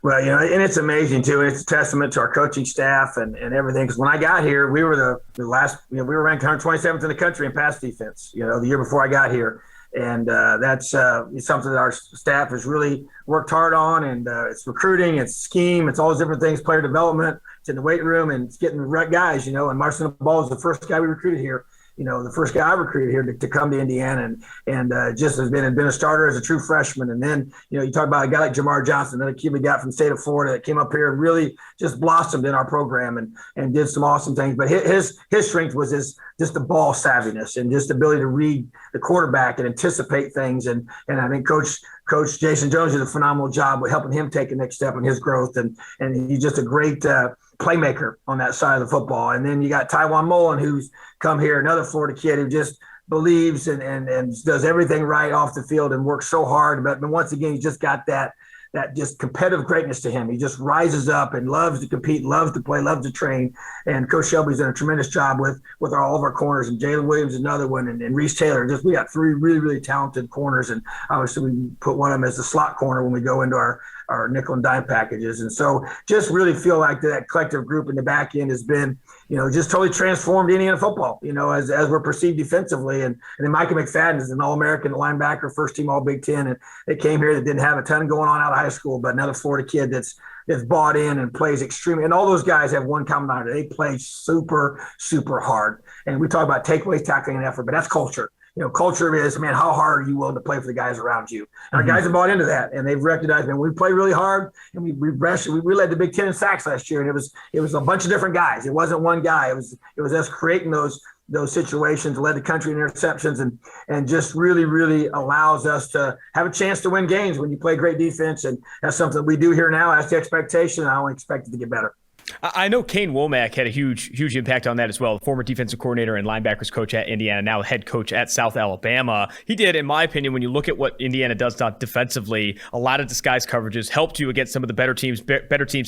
Well, and it's amazing too, and it's a testament to our coaching staff and everything. Because when I got here, we were the last. We were ranked 127th in the country in pass defense. The year before I got here, and that's something that our staff has really worked hard on. And it's recruiting, it's scheme, it's all those different things, player development. It's in the weight room, and it's getting the right guys. And Marcelino Ball is the first guy we recruited here. the first guy I recruited here to come to Indiana, and just has been a starter as a true freshman. And then, you talk about a guy like Jamar Johnson, another kid we got from the state of Florida that came up here and really just blossomed in our program and did some awesome things. But his strength was just the ball savviness and just the ability to read the quarterback and anticipate things. And I think Coach Jason Jones did a phenomenal job with helping him take the next step in his growth. And he's just a great playmaker on that side of the football. And then you got Tywan Mullen, who's come here, another Florida kid who just believes and does everything right off the field and works so hard. But once again, he just got that just competitive greatness to him. He just rises up and loves to compete, loves to play, loves to train. And Coach Shelby's done a tremendous job with all of our corners. And Jalen Williams, another one, and Reese Taylor. We got three really, really talented corners. And obviously we put one of them as the slot corner when we go into our nickel and dime packages. And so just really feel like that collective group in the back end has been, just totally transformed Indiana football, as we're perceived defensively. And then Micah McFadden is an All-American linebacker, first team All Big Ten. And they came here that didn't have a ton going on out of high school, but another Florida kid that's bought in and plays extremely. And all those guys have one common denominator. They play super, super hard. And we talk about takeaways, tackling, and effort, but that's culture. Culture is, man, how hard are you willing to play for the guys around you? And our guys have bought into that, and they've recognized, man, we play really hard, and we led the Big Ten in sacks last year, and it was a bunch of different guys. It wasn't one guy. It was us creating those situations, led the country in interceptions, and just really, really allows us to have a chance to win games when you play great defense. And that's something we do here now. That's the expectation. I only expect it to get better. I know Kane Womack had a huge impact on that as well. Former defensive coordinator and linebackers coach at Indiana, now head coach at South Alabama. He did, in my opinion, when you look at what Indiana does defensively, a lot of disguise coverages helped you against some of the better teams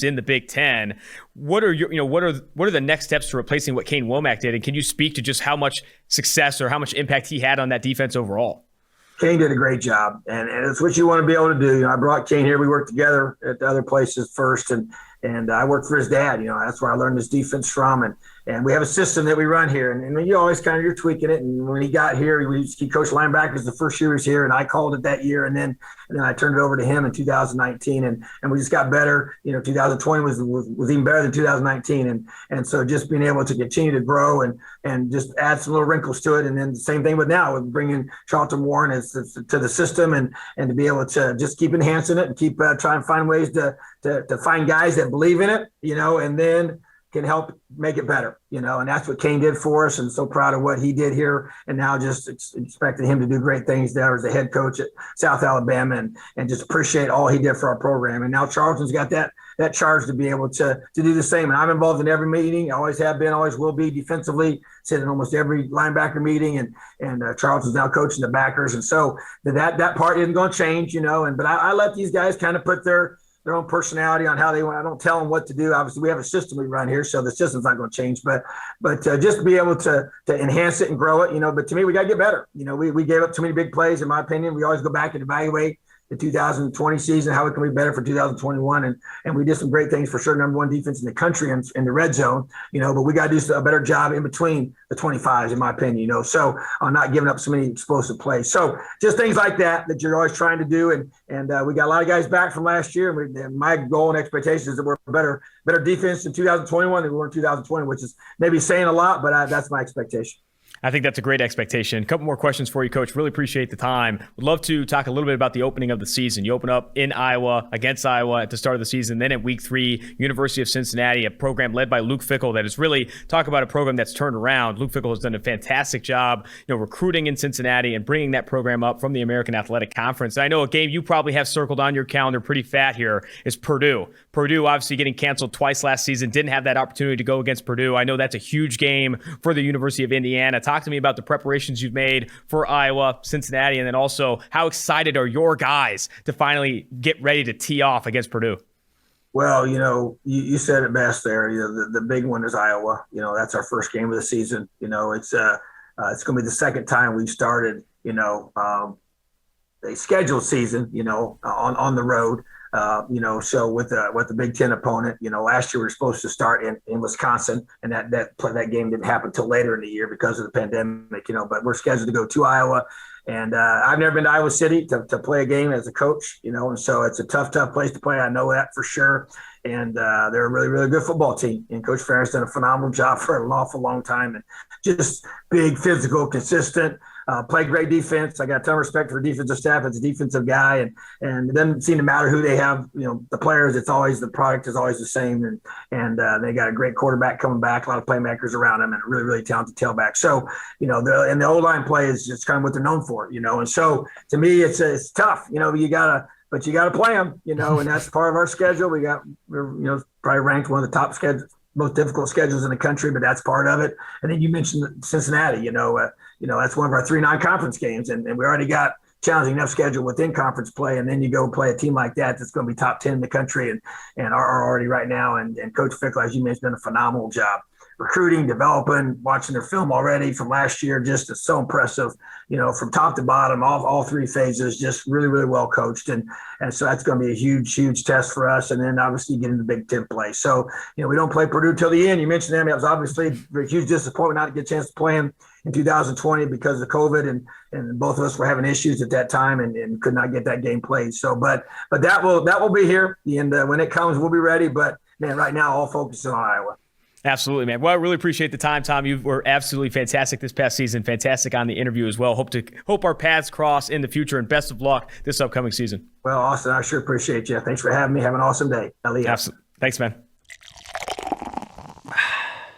in the Big Ten. What are what are the next steps to replacing what Kane Womack did? And can you speak to just how much success or how much impact he had on that defense overall? Kane did a great job, and it's what you want to be able to do. I brought Kane here. We worked together at the other places first, and I worked for his dad. That's where I learned his defense from. And we have a system that we run here. And you always you're tweaking it. And when he got here, he coached linebackers the first year he was here, and I called it that year. And then I turned it over to him in 2019. And we just got better. 2020 was even better than 2019. And so just being able to continue to grow and just add some little wrinkles to it. And then the same thing with now with bringing Charlton Warren to the system and to be able to just keep enhancing it and keep trying to find ways to find guys that believe in it, and then can help make it better, and that's what Kane did for us, and so proud of what he did here, and now just expecting him to do great things there as the head coach at South Alabama, and just appreciate all he did for our program. And now Charlton's got that charge to be able to do the same. And I'm involved in every meeting. I always have been, always will be defensively, sit in almost every linebacker meeting, and Charlton's now coaching the backers. And so that part isn't going to change, but I let these guys kind of put their own personality on how they want. I don't tell them what to do. Obviously, we have a system we run here, so the system's not going to change. But just to be able to enhance it and grow it, But to me, we got to get better. We gave up too many big plays, in my opinion. We always go back and evaluate the 2020 season, how it can be better for 2021. And we did some great things for sure. Number one defense in the country in the red zone, but we got to do a better job in between the 25s, in my opinion, so on not giving up so many explosive plays. So just things like that you're always trying to do. And we got a lot of guys back from last year. And my goal and expectation is that we're better defense in 2021 than we were in 2020, which is maybe saying a lot, but that's my expectation. I think that's a great expectation. A couple more questions for you, Coach. Really appreciate the time. Would love to talk a little bit about the opening of the season. You open up in Iowa, against Iowa at the start of the season. Then at week 3, University of Cincinnati, a program led by Luke Fickell that is really, talk about a program that's turned around. Luke Fickell has done a fantastic job, recruiting in Cincinnati and bringing that program up from the American Athletic Conference. And I know a game you probably have circled on your calendar pretty fat here is Purdue. Purdue obviously getting canceled twice last season. Didn't have that opportunity to go against Purdue. I know that's a huge game for the University of Indiana. Talk to me about the preparations you've made for Iowa, Cincinnati, and then also how excited are your guys to finally get ready to tee off against Purdue? Well, you said it best there. The big one is Iowa. That's our first game of the season. It's going to be the second time we've started, a scheduled season, on the road. So with the Big Ten opponent, last year we were supposed to start in Wisconsin, and that game didn't happen until later in the year because of the pandemic, but we're scheduled to go to Iowa. And I've never been to Iowa City to play a game as a coach, and so it's a tough place to play. I know that for sure. And they're a really, really good football team. And Coach Farron's done a phenomenal job for an awful long time. And just big, physical, consistent. Play great defense. I got a ton of respect for defensive staff as a defensive guy, and it doesn't seem to matter who they have. The players. It's always the product is always the same, and they got a great quarterback coming back, a lot of playmakers around them, and a really, really talented tailback. So the O line play is just kind of what they're known for, and so to me it's tough. You gotta play them, and that's part of our schedule. We're probably ranked one of the top most difficult schedules in the country, but that's part of it. And then you mentioned Cincinnati, that's one of our 3 non-conference games, and we already got challenging enough schedule within conference play, and then you go play a team like that's going to be top 10 in the country and are already right now. And Coach Fickle, as you mentioned, done a phenomenal job recruiting, developing, watching their film already from last year. Just is so impressive, from top to bottom, all 3 phases, just really, really well coached. And so that's going to be a huge, huge test for us. And then obviously get into Big Ten play. So, we don't play Purdue till the end. You mentioned them. It was obviously a huge disappointment not to get a chance to play them in 2020 because of COVID, and both of us were having issues at that time and could not get that game played. So, but that will be here. And when it comes, we'll be ready. But man, right now, all focus on Iowa. Absolutely, man. Well, I really appreciate the time, Tom. You were absolutely fantastic this past season. Fantastic on the interview as well. Hope our paths cross in the future, and best of luck this upcoming season. Well, Austin, I sure appreciate you. Thanks for having me. Have an awesome day. Absolutely. Thanks, man.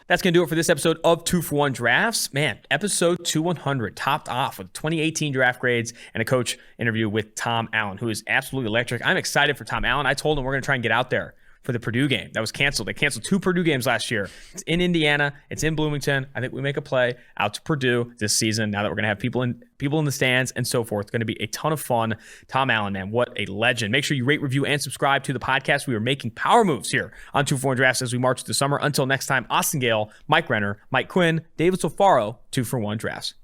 That's going to do it for this episode of 2-for-1 Drafts. Man, episode 200 topped off with 2018 draft grades and a coach interview with Tom Allen, who is absolutely electric. I'm excited for Tom Allen. I told him we're going to try and get out there for the Purdue game. That was canceled. They canceled 2 Purdue games last year. It's in Indiana. It's in Bloomington. I think we make a play out to Purdue this season now that we're going to have people in the stands and so forth. It's going to be a ton of fun. Tom Allen, man, what a legend. Make sure you rate, review, and subscribe to the podcast. We are making power moves here on 2-for-1 Drafts as we march through the summer. Until next time, Austin Gayle, Mike Renner, Mike Quinn, David Sofaro, 2-for-1 Drafts.